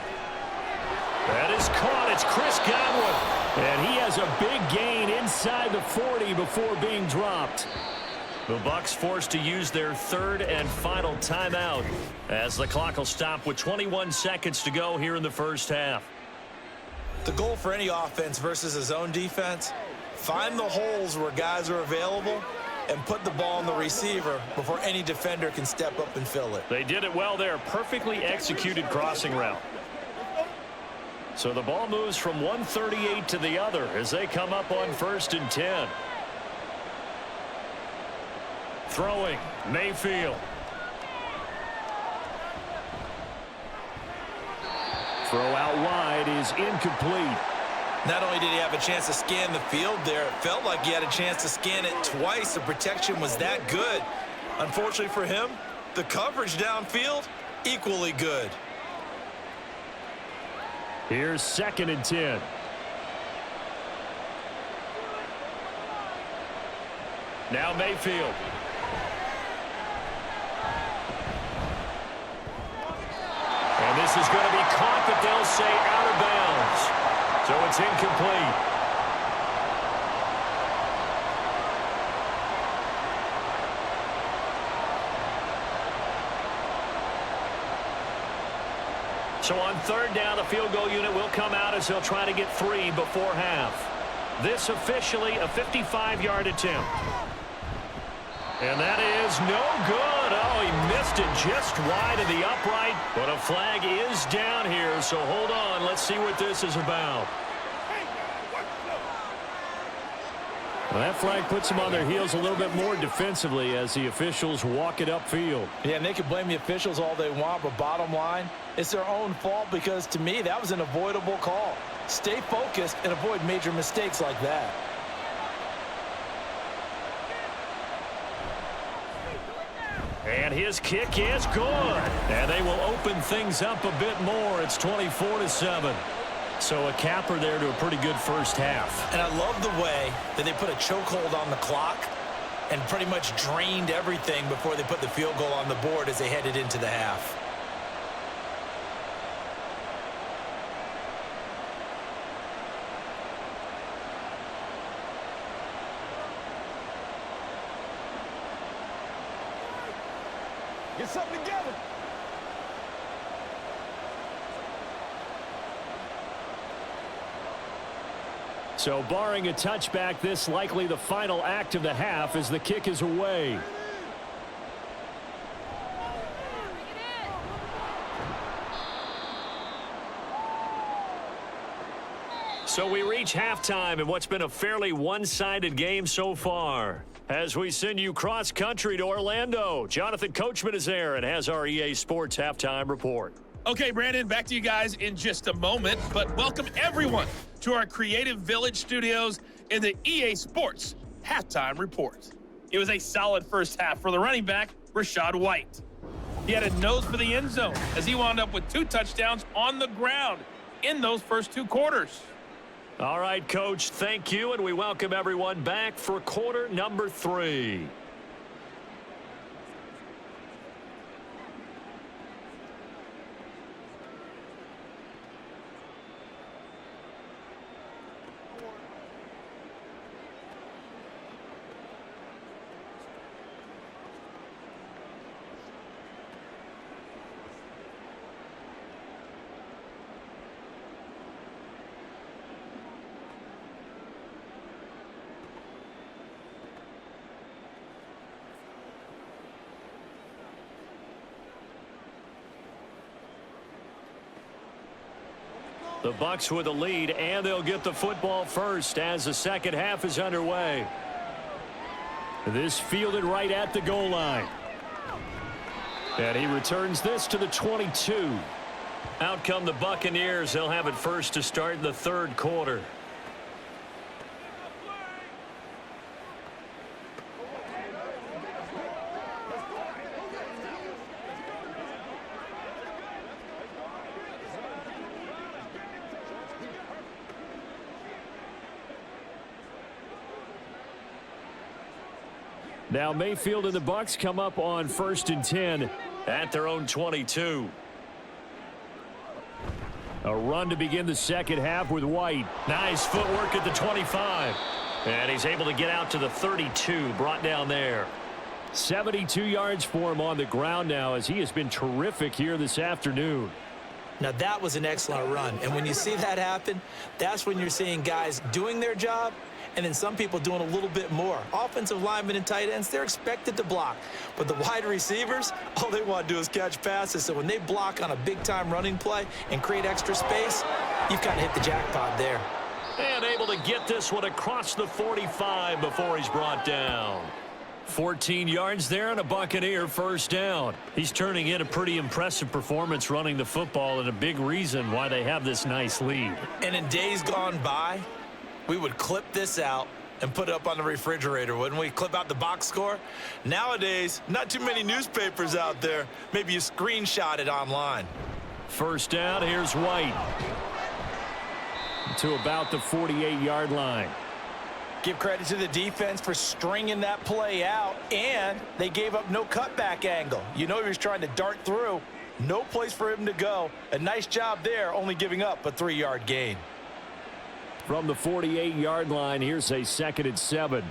That is caught. It's Chris Godwin. And he has a big gain inside the 40 before being dropped. The Bucs forced to use their 3rd and final timeout as the clock will stop with 21 seconds to go here in the 1st half. The goal for any offense versus a zone defense, find the holes where guys are available and put the ball on the receiver before any defender can step up and fill it. They did it well there. Perfectly executed crossing route. So the ball moves from 138 to the other as they come up on 1st and 10. Throwing, Mayfield. Throw out wide is incomplete. Not only did he have a chance to scan the field there, it felt like he had a chance to scan it twice. The protection was that good. Unfortunately for him, the coverage downfield, equally good. Here's 2nd and 10. Now Mayfield. And this is going to be caught, but they'll say out of bounds. So it's incomplete. So on 3rd down, the field goal unit will come out as they'll try to get 3 before half. This officially a 55-yard attempt. And that is no good. Oh, he missed it just wide of the upright. But a flag is down here, so hold on. Let's see what this is about. Well, that flag puts them on their heels a little bit more defensively as the officials walk it upfield. Yeah, and they can blame the officials all they want, but bottom line, it's their own fault because, to me, that was an avoidable call. Stay focused and avoid major mistakes like that. And his kick is good. And they will open things up a bit more. It's 24-7. So a capper there to a pretty good first half. And I love the way that they put a chokehold on the clock and pretty much drained everything before they put the field goal on the board as they headed into the half. Get something together. So barring a touchback, this likely the final act of the half as the kick is away. So we reach halftime in what's been a fairly one-sided game so far. As we send you cross-country to Orlando, Jonathan Coachman is there and has our EA Sports halftime report. Okay, Brandon, back to you guys in just a moment, but welcome everyone to our Creative Village studios in the EA Sports halftime report. It was a solid first half for the running back, Rachaad White. He had a nose for the end zone as he wound up with 2 touchdowns on the ground in those first 2 quarters. All right, Coach, thank you, and we welcome everyone back for quarter number 3. The Bucs with a lead, and they'll get the football first as the second half is underway. This fielded right at the goal line. And he returns this to the 22. Out come the Buccaneers. They'll have it first to start the 3rd quarter. Now Mayfield and the Bucs come up on 1st and 10 at their own 22. A run to begin the second half with White. Nice footwork at the 25. And he's able to get out to the 32, brought down there. 72 yards for him on the ground now as he has been terrific here this afternoon. Now that was an excellent run. And when you see that happen, that's when you're seeing guys doing their job and then some people doing a little bit more. Offensive linemen and tight ends, they're expected to block. But the wide receivers, all they want to do is catch passes. So when they block on a big-time running play and create extra space, you've kind of hit the jackpot there. And able to get this one across the 45 before he's brought down. 14 yards there and a Buccaneer first down. He's turning in a pretty impressive performance running the football and a big reason why they have this nice lead. And in days gone by, we would clip this out and put it up on the refrigerator, wouldn't we? Clip out the box score. Nowadays, not too many newspapers out there. Maybe you screenshot it online. First down, here's White. to about the 48-yard line. Give credit to the defense for stringing that play out, and they gave up no cutback angle. You know he was trying to dart through. No place for him to go. A nice job there, only giving up a 3-yard gain. From the 48-yard line, here's a 2nd and 7.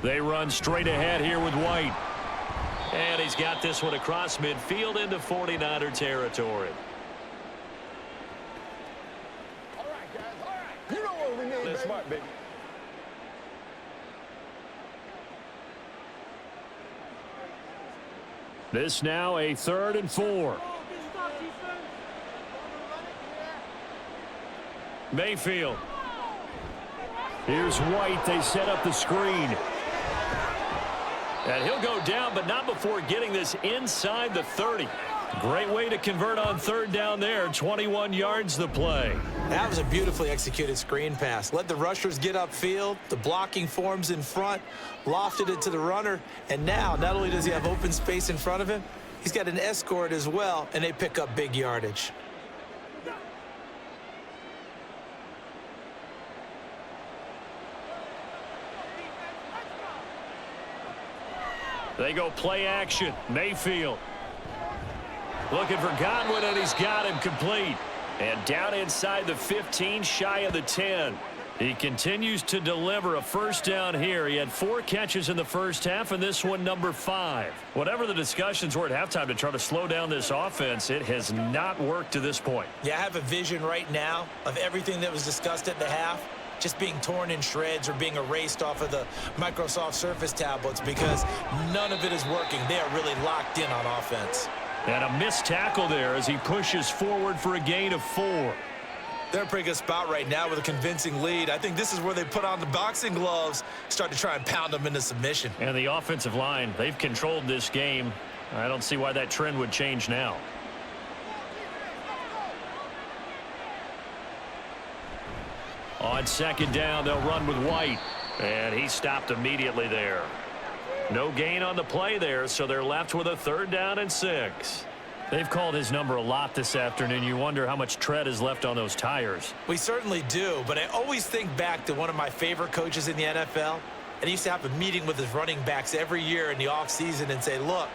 They run straight ahead here with White. And he's got this one across midfield into 49er territory. All right, guys, all right. You know what we need, baby. Smart, baby. This now a 3rd and 4. Mayfield. Here's White. They set up the screen. And he'll go down, but not before getting this inside the 30. Great way to convert on 3rd down there. 21 yards the play. That was a beautifully executed screen pass. Let the rushers get upfield. The blocking forms in front. Lofted it to the runner. And now, not only does he have open space in front of him, he's got an escort as well, and they pick up big yardage. They go play action. Mayfield. Looking for Godwin, and he's got him complete. And down inside the 15, shy of the 10. He continues to deliver a 1st down here. He had 4 catches in the first half, and this one number 5. Whatever the discussions were at halftime to try to slow down this offense, it has not worked to this point. Yeah, I have a vision right now of everything that was discussed at the half just being torn in shreds or being erased off of the Microsoft Surface tablets because none of it is working. They are really locked in on offense. And a missed tackle there as he pushes forward for a gain of 4. They're in a pretty good spot right now with a convincing lead. I think this is where they put on the boxing gloves, start to try and pound them into submission. And the offensive line, they've controlled this game. I don't see why that trend would change now. On 2nd down, they'll run with White. And he stopped immediately there. No gain on the play there, so they're left with a 3rd down and 6. They've called his number a lot this afternoon. You wonder how much tread is left on those tires. We certainly do, but I always think back to one of my favorite coaches in the NFL. And he used to have a meeting with his running backs every year in the offseason and say, look,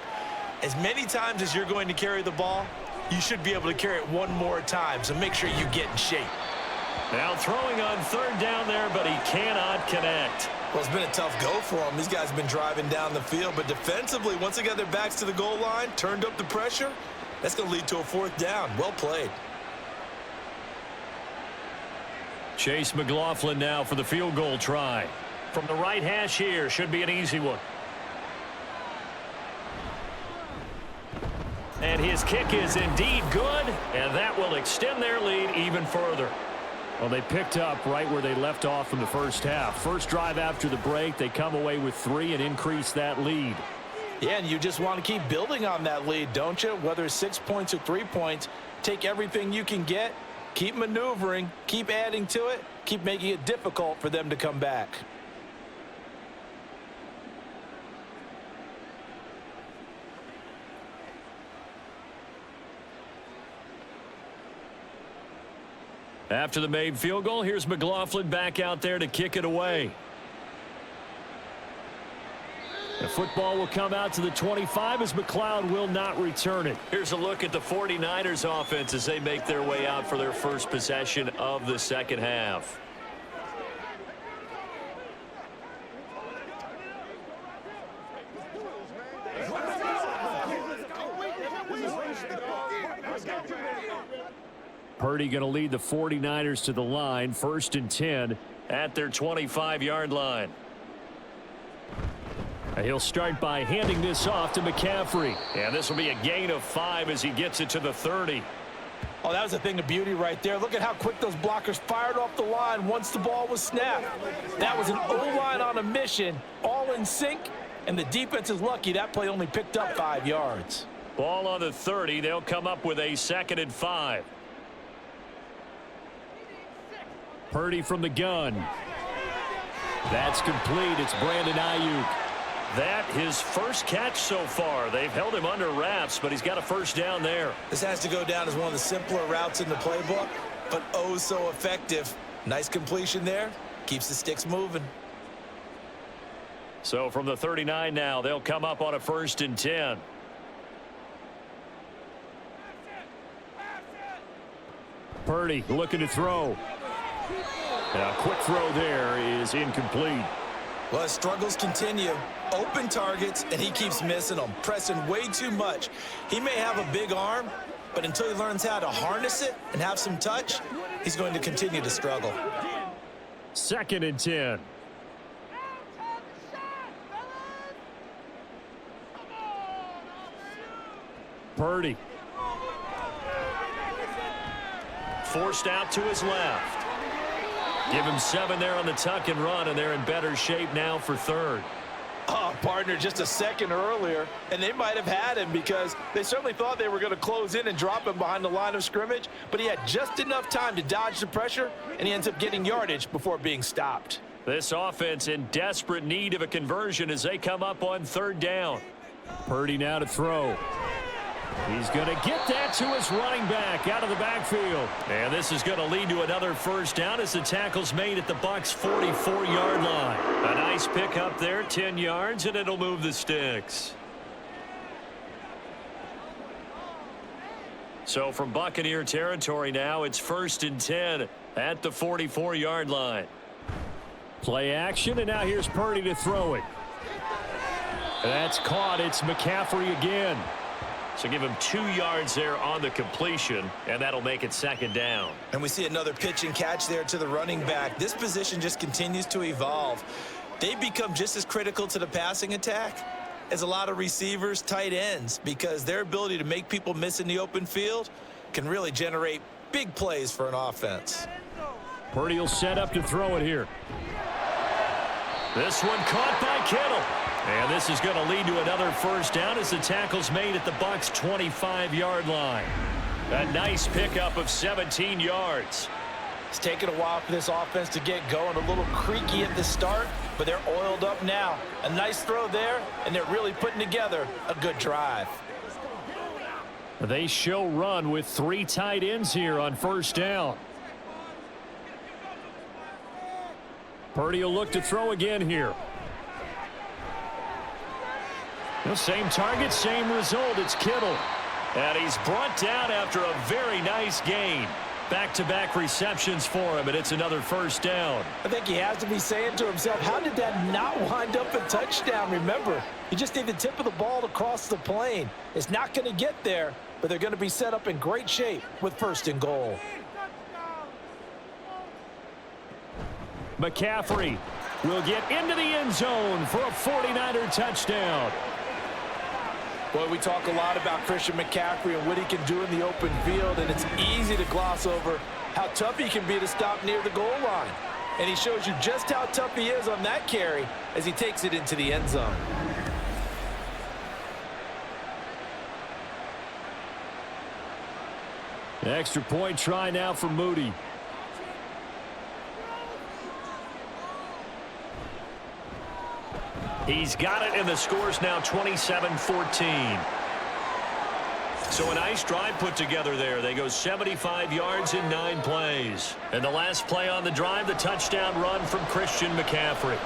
as many times as you're going to carry the ball, you should be able to carry it one more time, so make sure you get in shape. Now throwing on 3rd down there, but he cannot connect. Well, it's been a tough go for him. These guys have been driving down the field, but defensively, once they got their backs to the goal line, turned up the pressure, that's going to lead to a 4th down. Well played. Chase McLaughlin now for the field goal try. From the right hash here, should be an easy one. And his kick is indeed good, and that will extend their lead even further. Well, they picked up right where they left off in the first half. First drive after the break, they come away with 3 and increase that lead. Yeah, and you just want to keep building on that lead, don't you? Whether it's 6 points or 3 points, take everything you can get, keep maneuvering, keep adding to it, keep making it difficult for them to come back. After the made field goal, here's McLaughlin back out there to kick it away. The football will come out to the 25 as McLeod will not return it. Here's a look at the 49ers offense as they make their way out for their first possession of the second half. Purdy going to lead the 49ers to the line, 1st and 10 at their 25-yard line. He'll start by handing this off to McCaffrey. And this will be a gain of 5 as he gets it to the 30. Oh, that was a thing of beauty right there. Look at how quick those blockers fired off the line once the ball was snapped. That was an O-line on a mission, all in sync, and the defense is lucky that play only picked up 5 yards. Ball on the 30. They'll come up with a 2nd and 5. Purdy from the gun. That's complete. It's Brandon Ayuk. that his first catch so far. They've held him under wraps, but he's got a first down there. This has to go down as one of the simpler routes in the playbook, but oh so effective. Nice completion there. Keeps the sticks moving. So from the 39 now, they'll come up on a 1st and 10. Purdy looking to throw. Now, a quick throw there is incomplete. Well, his struggles continue. Open targets, and he keeps missing them, pressing way too much. He may have a big arm, but until he learns how to harness it and have some touch, he's going to continue to struggle. 2nd and 10. Purdy. Forced out to his left. Give him 7 there on the tuck and run, and they're in better shape now for 3rd. Oh, partner, just a second earlier, and they might have had him because they certainly thought they were going to close in and drop him behind the line of scrimmage, but he had just enough time to dodge the pressure, and he ends up getting yardage before being stopped. This offense in desperate need of a conversion as they come up on 3rd down. Purdy now to throw. He's going to get that to his running back out of the backfield. And this is going to lead to another first down as the tackle's made at the Bucs' 44-yard line. A nice pick up there, 10 yards, and it'll move the sticks. So from Buccaneer territory now, it's 1st and 10 at the 44-yard line. Play action, and now here's Purdy to throw it. That's caught. It's McCaffrey again. So give him 2 yards there on the completion, and that'll make it 2nd down. And we see another pitch and catch there to the running back. This position just continues to evolve. They become just as critical to the passing attack as a lot of receivers, tight ends, because their ability to make people miss in the open field can really generate big plays for an offense. Purdy will set up to throw it here. This one caught by Kittle. And this is going to lead to another first down as the tackle's made at the Bucs' 25-yard line. A nice pickup of 17 yards. It's taken a while for this offense to get going. A little creaky at the start, but they're oiled up now. A nice throw there, and they're really putting together a good drive. They show run with 3 tight ends here on 1st down. Purdy will look to throw again here. The same target, same result. It's Kittle. And he's brought down after a very nice gain. Back-to-back receptions for him, and it's another first down. I think he has to be saying to himself, how did that not wind up a touchdown? Remember, you just need the tip of the ball to cross the plane. It's not going to get there, but they're going to be set up in great shape with 1st and goal. McCaffrey will get into the end zone for a 49er touchdown. Boy, we talk a lot about Christian McCaffrey and what he can do in the open field, and it's easy to gloss over how tough he can be to stop near the goal line. And he shows you just how tough he is on that carry as he takes it into the end zone. Extra point try now for Moody. He's got it, and the score's now 27-14. So a nice drive put together there. They go 75 yards in 9 plays. And the last play on the drive, the touchdown run from Christian McCaffrey.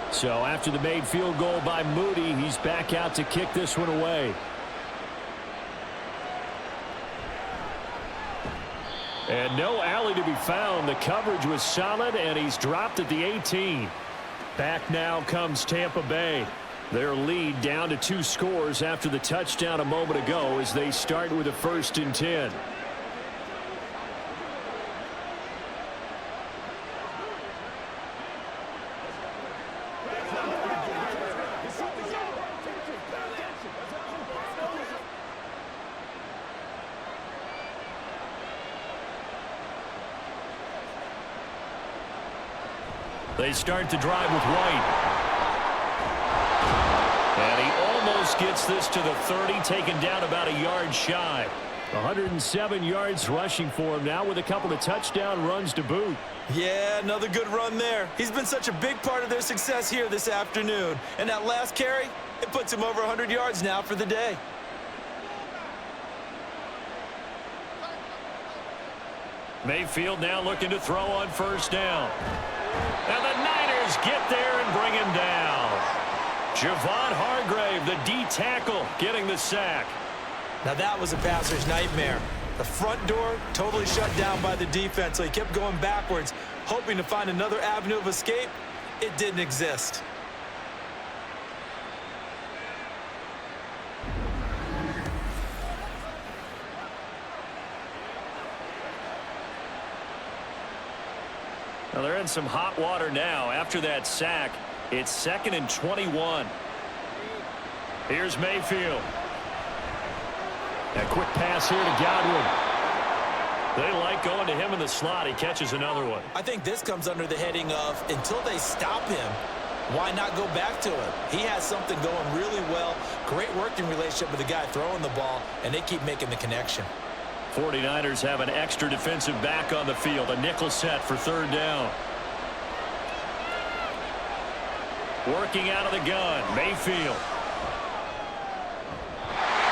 So after the made field goal by Moody, he's back out to kick this one away. And no alley to be found. The coverage was solid, and he's dropped at the 18. Back now comes Tampa Bay. Their lead down to 2 scores after the touchdown a moment ago as they start with a 1st and 10. They start the drive with White. And he almost gets this to the 30, taken down about a yard shy. 107 yards rushing for him now with a couple of touchdown runs to boot. Yeah, another good run there. He's been such a big part of their success here this afternoon. And that last carry, it puts him over 100 yards now for the day. Mayfield now looking to throw on first down. And the Niners get there and bring him down. Javon Hargrave, the D tackle, getting the sack. Now that was a passer's nightmare. The front door totally shut down by the defense, so he kept going backwards, hoping to find another avenue of escape. It didn't exist. Well, they're in some hot water now. After that sack, it's 2nd and 21. Here's Mayfield. A quick pass here to Godwin. They like going to him in the slot. He catches another one. I think this comes under the heading of, until they stop him, why not go back to him? He has something going really well. Great working relationship with the guy throwing the ball, and they keep making the connection. 49ers have an extra defensive back on the field. A nickel set for 3rd down. Working out of the gun, Mayfield.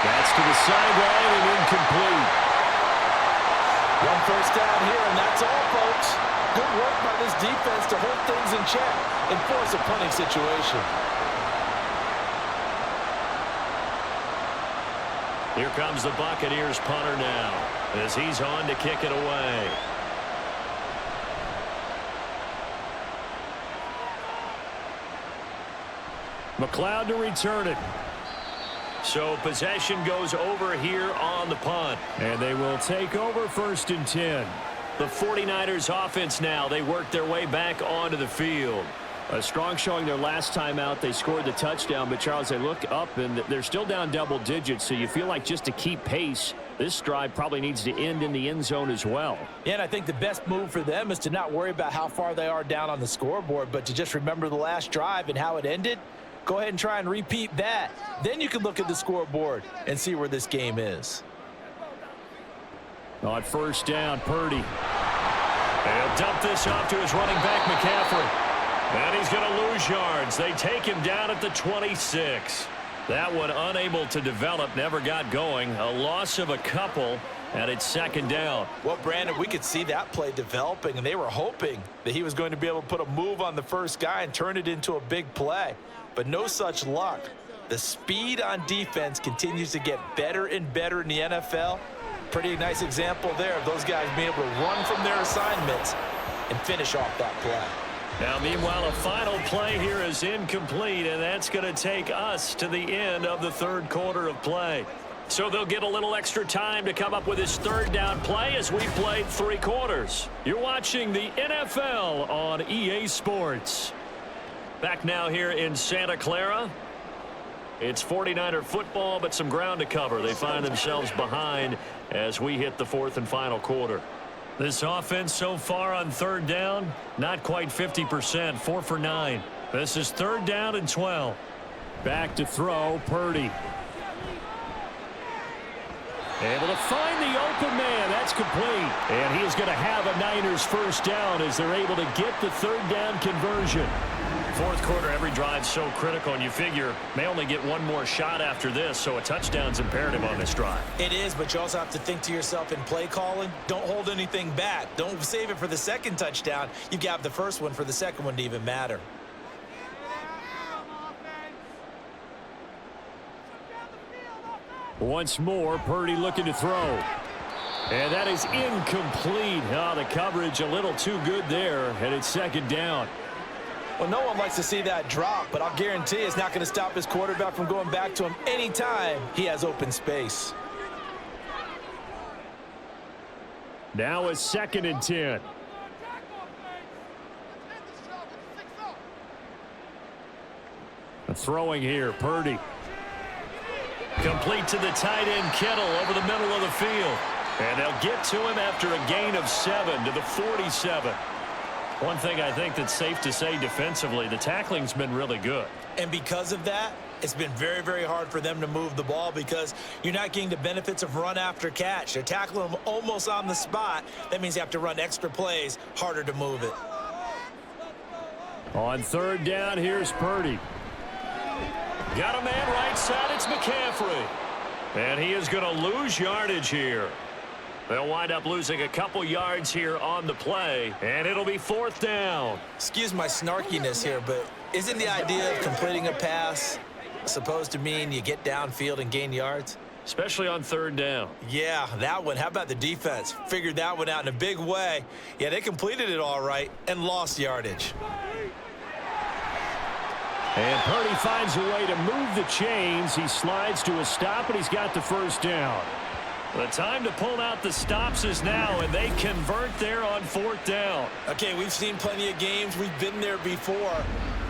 That's to the sideline and incomplete. One first down here, and that's all, folks. Good work by this defense to hold things in check and force a punting situation. Here comes the Buccaneers punter now as he's on to kick it away. McLeod to return it. So possession goes over here on the punt. And they will take over 1st and 10. The 49ers offense now, they work their way back onto the field. A strong showing their last time out. They scored the touchdown, but Charles, they look up and they're still down double digits, so you feel like just to keep pace, this drive probably needs to end in the end zone as well. Yeah, and I think the best move for them is to not worry about how far they are down on the scoreboard, but to just remember the last drive and how it ended. Go ahead and try and repeat that. Then you can look at the scoreboard and see where this game is. On first down, Purdy. And he'll dump this off to his running back, McCaffrey. And he's going to lose yards. They take him down at the 26. That one unable to develop, never got going. A loss of a couple, and it's 2nd down. Well, Brandon, we could see that play developing, and they were hoping that he was going to be able to put a move on the first guy and turn it into a big play. But no such luck. The speed on defense continues to get better and better in the NFL. Pretty nice example there of those guys being able to run from their assignments and finish off that play. Now, meanwhile, a final play here is incomplete, and that's going to take us to the end of the 3rd quarter of play. So they'll get a little extra time to come up with his 3rd down play as we played 3 quarters. You're watching the NFL on EA Sports. Back now here in Santa Clara. It's 49er football, but some ground to cover. They find themselves behind as we hit the 4th and final quarter. This offense so far on 3rd down, not quite 50%, 4 for 9. This is 3rd down and 12. Back to throw, Purdy. Able to find the open man. That's complete. And he is going to have a Niners first down as they're able to get the 3rd down conversion. 4th quarter, every drive so critical, and you figure may only get one more shot after this, so a touchdown's imperative on this drive. It is, but you also have to think to yourself in play calling, don't hold anything back. Don't save it for the 2nd touchdown. You got the first one for the 2nd one to even matter. Once more, Purdy looking to throw. And that is incomplete. Oh, the coverage a little too good there, and it's 2nd down. Well, no one likes to see that drop, but I'll guarantee it's not going to stop his quarterback from going back to him anytime he has open space. Now it's 2nd and 10. Throwing here, Purdy. Complete to the tight end, Kittle, over the middle of the field. And they'll get to him after a gain of 7 to the 47. One thing I think that's safe to say defensively, the tackling's been really good. And because of that, it's been very, very hard for them to move the ball because you're not getting the benefits of run after catch. They're tackling them almost on the spot. That means you have to run extra plays, harder to move it. On third down, here's Purdy. Got a man right side, it's McCaffrey. And he is going to lose yardage here. They'll wind up losing a couple yards here on the play, and it'll be fourth down. Excuse my snarkiness here, but isn't the idea of completing a pass supposed to mean you get downfield and gain yards? Especially on third down. Yeah, that one. How about the defense? Figured that one out in a big way. Yeah, they completed it all right and lost yardage. And Purdy finds a way to move the chains. He slides to a stop, and he's got the first down. The time to pull out the stops is now, and they convert there on fourth down. Okay, we've seen plenty of games. We've been there before.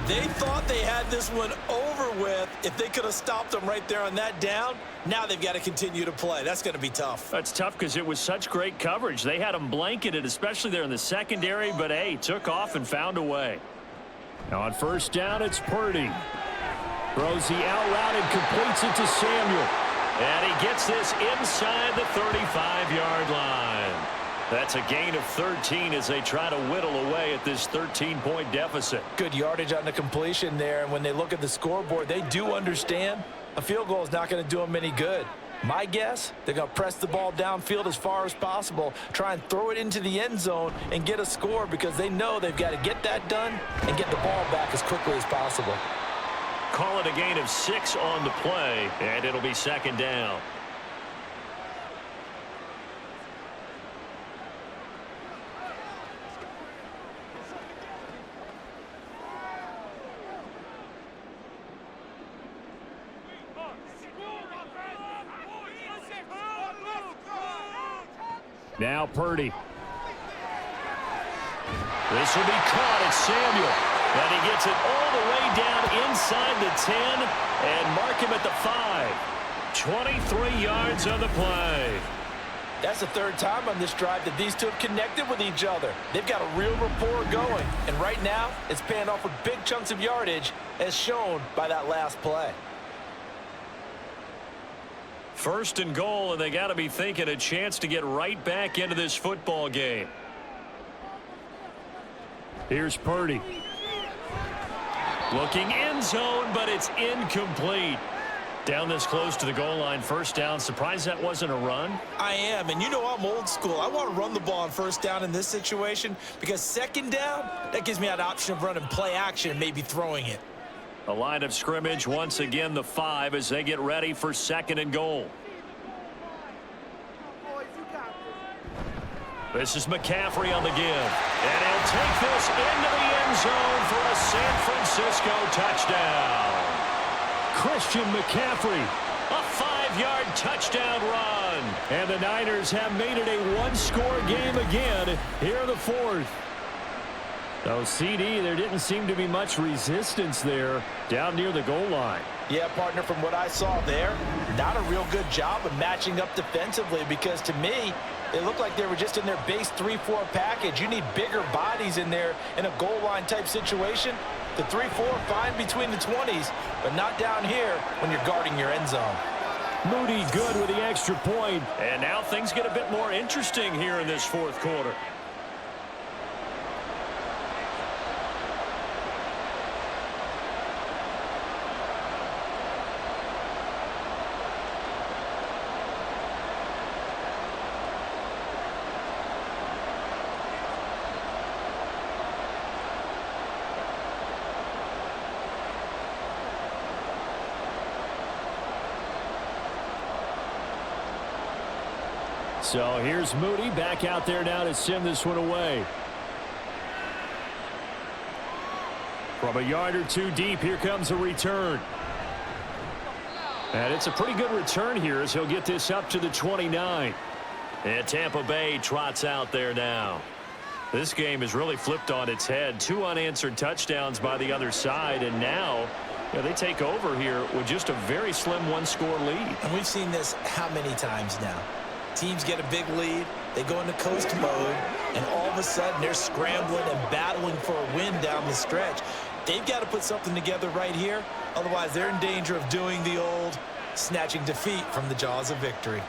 They thought they had this one over with if they could have stopped them right there on that down. Now they've got to continue to play. That's going to be tough. That's tough because it was such great coverage. They had them blanketed, especially there in the secondary, but, hey, took off and found a way. Now on first down, it's Purdy. Throws the out route and completes it to Samuel. And he gets this inside the 35-yard line. That's a gain of 13 as they try to whittle away at this 13-point deficit. Good yardage on the completion there, and when they look at the scoreboard, they do understand a field goal is not going to do them any good. My guess, they're going to press the ball downfield as far as possible, try and throw it into the end zone and get a score because they know they've got to get that done and get the ball back as quickly as possible. Call it a gain of 6 on the play, and it'll be second down. Now Purdy. This will be caught at Samuel. And he gets it all the way down inside the 10 and mark him at the 5. 23 yards on the play. That's the third time on this drive that these two have connected with each other. They've got a real rapport going. And right now, it's paying off with big chunks of yardage as shown by that last play. First and goal, and they got to be thinking a chance to get right back into this football game. Here's Purdy. Looking end zone, but it's incomplete. Down this close to the goal line, first down. Surprised that wasn't a run? I am, and you know I'm old school. I want to run the ball on first down in this situation because second down, that gives me that option of running play action and maybe throwing it. A line of scrimmage, once again the 5 as they get ready for second and goal. This is McCaffrey on the give. And he'll take this into the end zone for a San Francisco touchdown. Christian McCaffrey. A 5-yard touchdown run. And the Niners have made it a one-score game again here in the fourth. So, CD, there didn't seem to be much resistance there down near the goal line. Yeah, partner, from what I saw there, not a real good job of matching up defensively because to me, it looked like they were just in their base 3-4 package. You need bigger bodies in there in a goal line type situation. The 3-4 fine between the 20s, but not down here when you're guarding your end zone. Moody good with the extra point. And now things get a bit more interesting here in this fourth quarter. So here's Moody back out there now to send this one away. From a yard or two deep, here comes a return. And it's a pretty good return here as he'll get this up to the 29. And Tampa Bay trots out there now. This game has really flipped on its head. 2 unanswered touchdowns by the other side, and now they take over here with just a very slim one-score lead. And we've seen this how many times now? Teams get a big lead, they go into coast mode, and all of a sudden they're scrambling and battling for a win down the stretch. They've got to put something together right here. Otherwise, they're in danger of doing the old snatching defeat from the jaws of victory.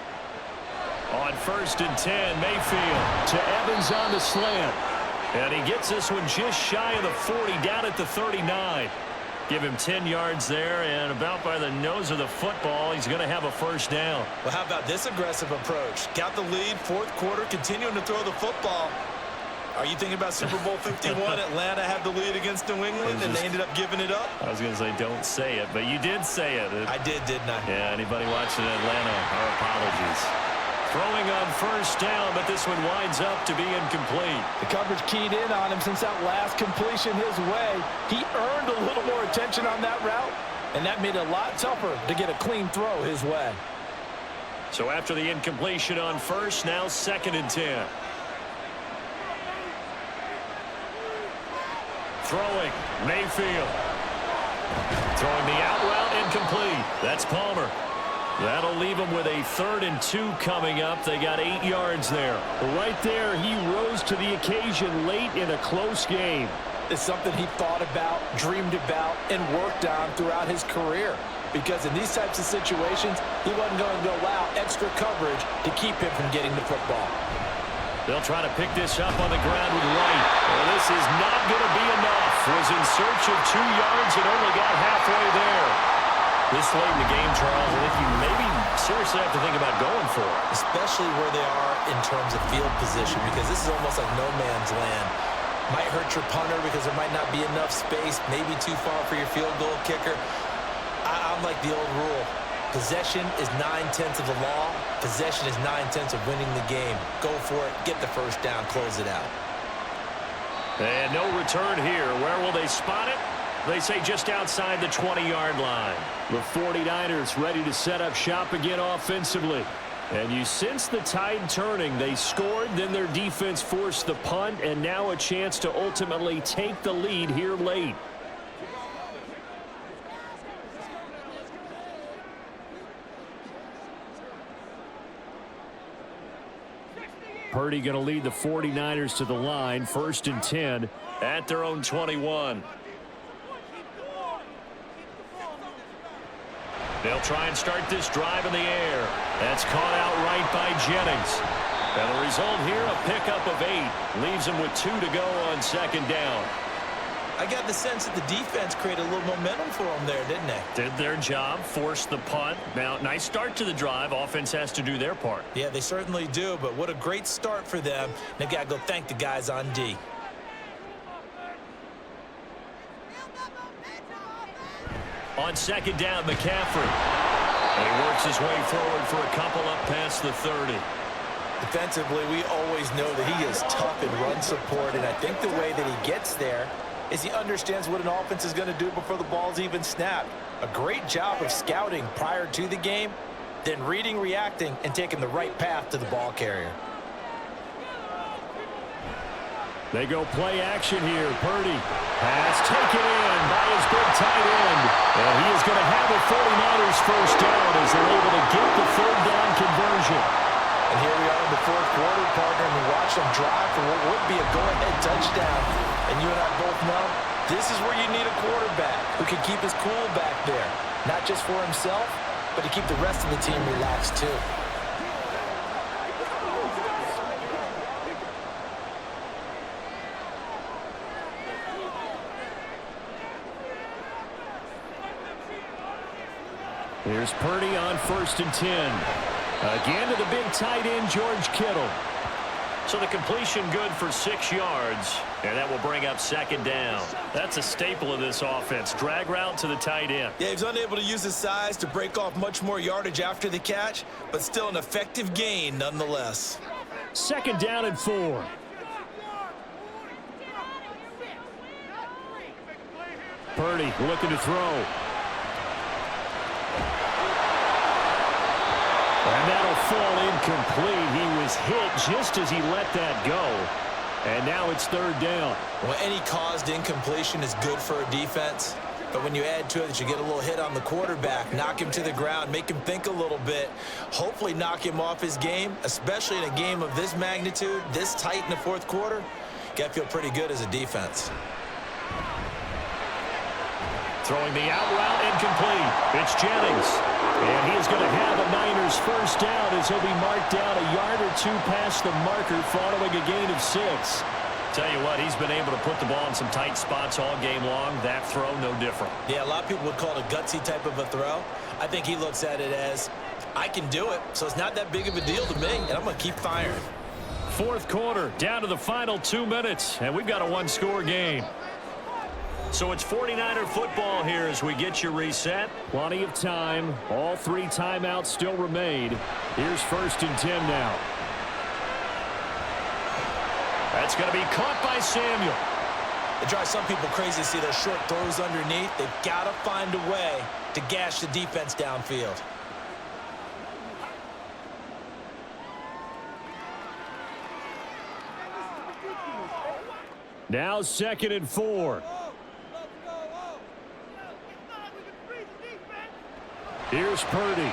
On 1st and 10, Mayfield to Evans on the slant. And he gets this one just shy of the 40, down at the 39. Give him 10 yards there, and about by the nose of the football, he's going to have a first down. Well, how about this aggressive approach? Got the lead, 4th quarter, continuing to throw the football. Are you thinking about Super Bowl 51? Atlanta had the lead against New England, and they ended up giving it up? I was going to say, don't say it, but you did say it. I did, didn't I? Yeah, anybody watching Atlanta, our apologies. Throwing on 1st down, but this one winds up to be incomplete. The coverage keyed in on him since that last completion his way. He earned a little more attention on that route, and that made it a lot tougher to get a clean throw his way. So after the incompletion on 1st, now 2nd and 10. Throwing, Mayfield. Throwing the out route, incomplete. That's Palmer. That'll leave them with a 3rd and 2 coming up. They got 8 yards there. Right there, he rose to the occasion late in a close game. It's something he thought about, dreamed about, and worked on throughout his career. Because in these types of situations, he wasn't going to allow extra coverage to keep him from getting the football. They'll try to pick this up on the ground with Wright. Well, this is not going to be enough. Was in search of 2 yards and only got halfway there. This late in the game, Charles, I think you maybe seriously have to think about going for it. Especially where they are in terms of field position, because this is almost like no man's land. Might hurt your punter because there might not be enough space, maybe too far for your field goal kicker. I'm like the old rule. Possession is 9/10 of the law. Possession is 9/10 of winning the game. Go for it. Get the first down. Close it out. And no return here. Where will they spot it? They say just outside the 20-yard line. The 49ers ready to set up shop again offensively. And you sense the tide turning. They scored, then their defense forced the punt, and now a chance to ultimately take the lead here late. Purdy going to lead the 49ers to the line. 1st and 10 at their own 21. They'll try and start this drive in the air. That's caught out right by Jennings. And the result here, a pickup of 8. Leaves them with 2 to go on 2nd down. I got the sense that the defense created a little momentum for them there, didn't they? Did their job, forced the punt. Now, nice start to the drive. Offense has to do their part. Yeah, they certainly do, but what a great start for them. They've got to go thank the guys on D. On 2nd down, McCaffrey. And he works his way forward for a couple up past the 30. Defensively, we always know that he is tough in run support, and I think the way that he gets there is he understands what an offense is going to do before the ball's even snapped. A great job of scouting prior to the game, then reading, reacting, and taking the right path to the ball carrier. They go play action here. Purdy. Pass taken in by his big tight end. And he is going to have the 49ers first down as they're able to get the 3rd down conversion. And here we are in the 4th quarter, partner, and we watch them drive for what would be a go-ahead touchdown. And you and I both know this is where you need a quarterback who can keep his cool back there. Not just for himself, but to keep the rest of the team relaxed too. Here's Purdy on 1st and 10. Again to the big tight end, George Kittle. So the completion good for 6 yards, and that will bring up 2nd down. That's a staple of this offense. Drag route to the tight end. Yeah, he's unable to use his size to break off much more yardage after the catch, but still an effective gain nonetheless. 2nd down and 4. Purdy looking to throw. And that'll fall incomplete. He was hit just as he let that go. And now it's 3rd down. Well, any caused incompletion is good for a defense. But when you add to it that you get a little hit on the quarterback, knock him to the ground, make him think a little bit, hopefully knock him off his game, especially in a game of this magnitude, this tight in the fourth quarter, you got to feel pretty good as a defense. Throwing the out route incomplete. It's Jennings. And he is going to have a Niners first down as he'll be marked down a yard or two past the marker following a gain of 6. Tell you what, he's been able to put the ball in some tight spots all game long. That throw, no different. Yeah, a lot of people would call it a gutsy type of a throw. I think he looks at it as, I can do it, so it's not that big of a deal to me, and I'm going to keep firing. Fourth quarter, down to the final 2 minutes, and we've got a one-score game. So it's 49er football here as we get you reset. Plenty of time. All 3 timeouts still remain. Here's 1st and 10 now. That's going to be caught by Samuel. It drives some people crazy to see those short throws underneath. They've got to find a way to gash the defense downfield. Now 2nd and 4. Here's Purdy.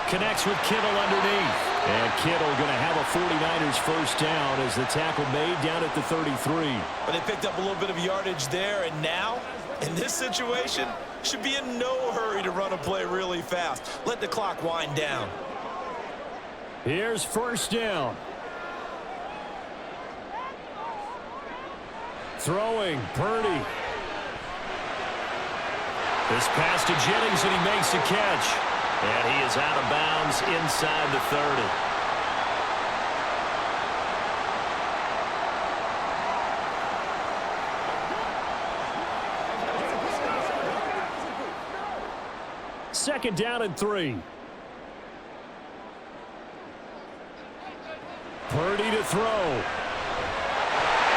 Connects with Kittle underneath. And Kittle going to have a 49ers first down as the tackle made down at the 33. But they picked up a little bit of yardage there, and now, in this situation, should be in no hurry to run a play really fast. Let the clock wind down. Here's 1st down. Throwing, Purdy. This pass to Jennings, and he makes a catch. And he is out of bounds inside the 30. Second down and 3. Purdy to throw.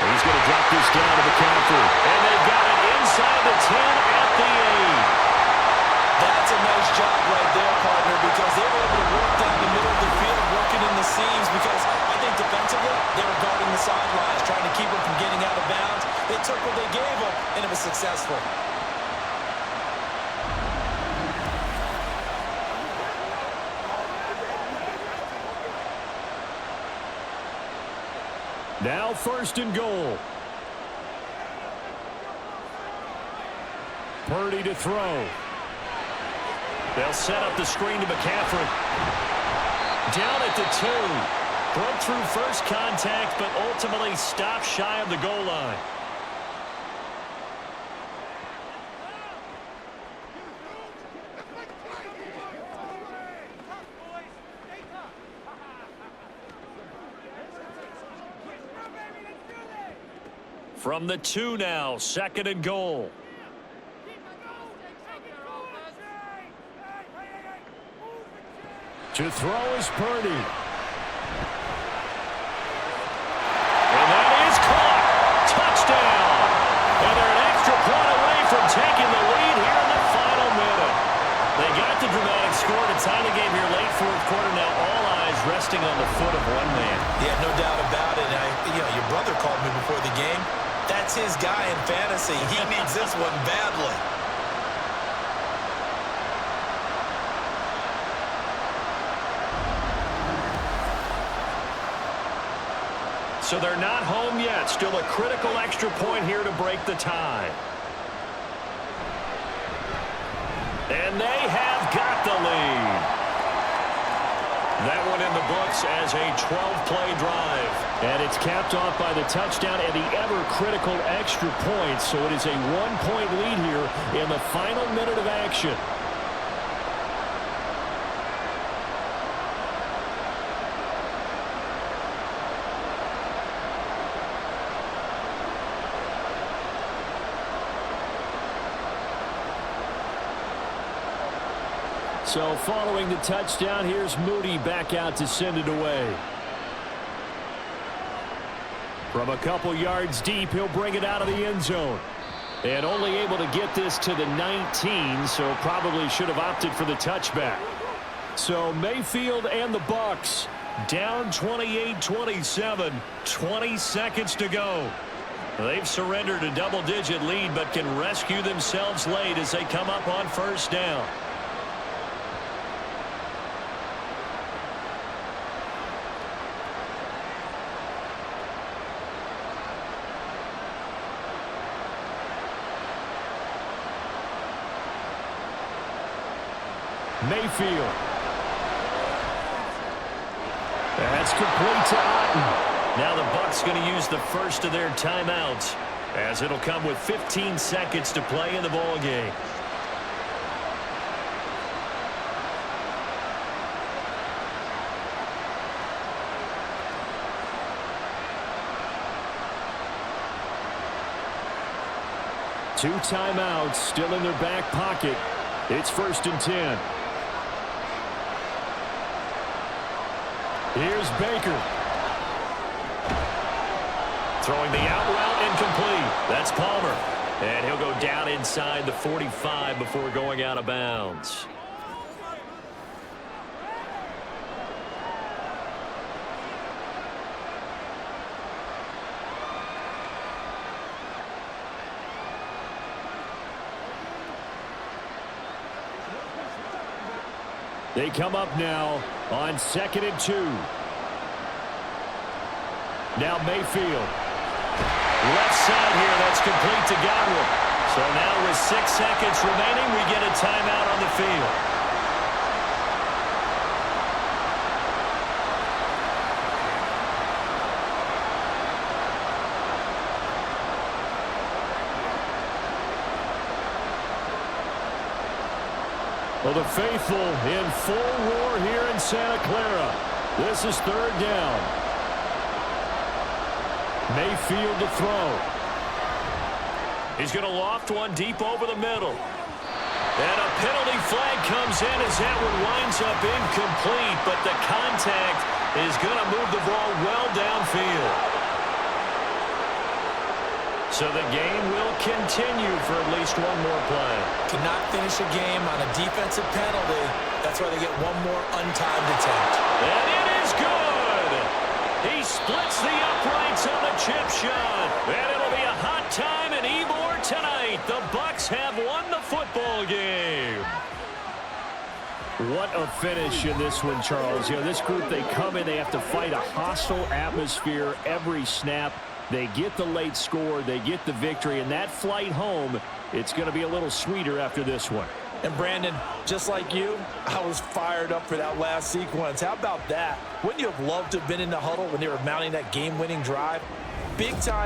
He's going to drop this down to McCaffrey. And they've got it inside the 10 at the 8. That's a nice job right there, partner, because they were able to work down the middle of the field, working in the seams, because I think defensively, they were guarding the sidelines, trying to keep them from getting out of bounds. They took what they gave them, and it was successful. Now 1st and goal. Purdy to throw. They'll set up the screen to McCaffrey. Down at the 2. Broke through first contact, but ultimately stopped shy of the goal line. From the 2 now, 2nd and goal. To throw is Purdy. And that is caught. Touchdown. And they're an extra point away from taking the lead here in the final minute. They got the dramatic score to tie the game here late fourth quarter. Now all eyes resting on the foot of one man. Yeah, no doubt about it. Your brother called me before the game. That's his guy in fantasy. He needs this one badly. So they're not home yet. Still a critical extra point here to break the tie. And they have got the lead. That one in the books as a 12-play drive. And it's capped off by the touchdown and the ever-critical extra point. So it is a 1-point lead here in the final minute of action. So following the touchdown, here's Moody back out to send it away. From a couple yards deep, he'll bring it out of the end zone. And only able to get this to the 19, so probably should have opted for the touchback. So Mayfield and the Bucs down 28-27, 20 seconds to go. They've surrendered a double-digit lead, but can rescue themselves late as they come up on first down. Mayfield. That's complete to Otten. Now the Bucs going to use the first of their timeouts, as it'll come with 15 seconds to play in the ball game. Two timeouts still in their back pocket. It's 1st and 10. Here's Baker. Throwing the out route incomplete. That's Palmer. And he'll go down inside the 45 before going out of bounds. They come up now on 2nd and 2. Now Mayfield. Left side here, that's complete to Godwin. So now with 6 seconds remaining, we get a timeout on the field. Well, the faithful in full roar here in Santa Clara. This is 3rd down. Mayfield to throw. He's going to loft one deep over the middle. And a penalty flag comes in as that one winds up incomplete, but the contact is going to move the ball well downfield. So the game will continue for at least one more play. Cannot finish a game on a defensive penalty. That's why they get one more untimed attempt. And it is good. He splits the uprights on the chip shot. And it'll be a hot time in Ybor tonight. The Bucs have won the football game. What a finish in this one, Charles. You know, this group, they come in, they have to fight a hostile atmosphere every snap. They get the late score, they get the victory, and that flight home, it's going to be a little sweeter after this one. And Brandon, just like you, I was fired up for that last sequence. How about that? Wouldn't you have loved to have been in the huddle when they were mounting that game-winning drive? Big time.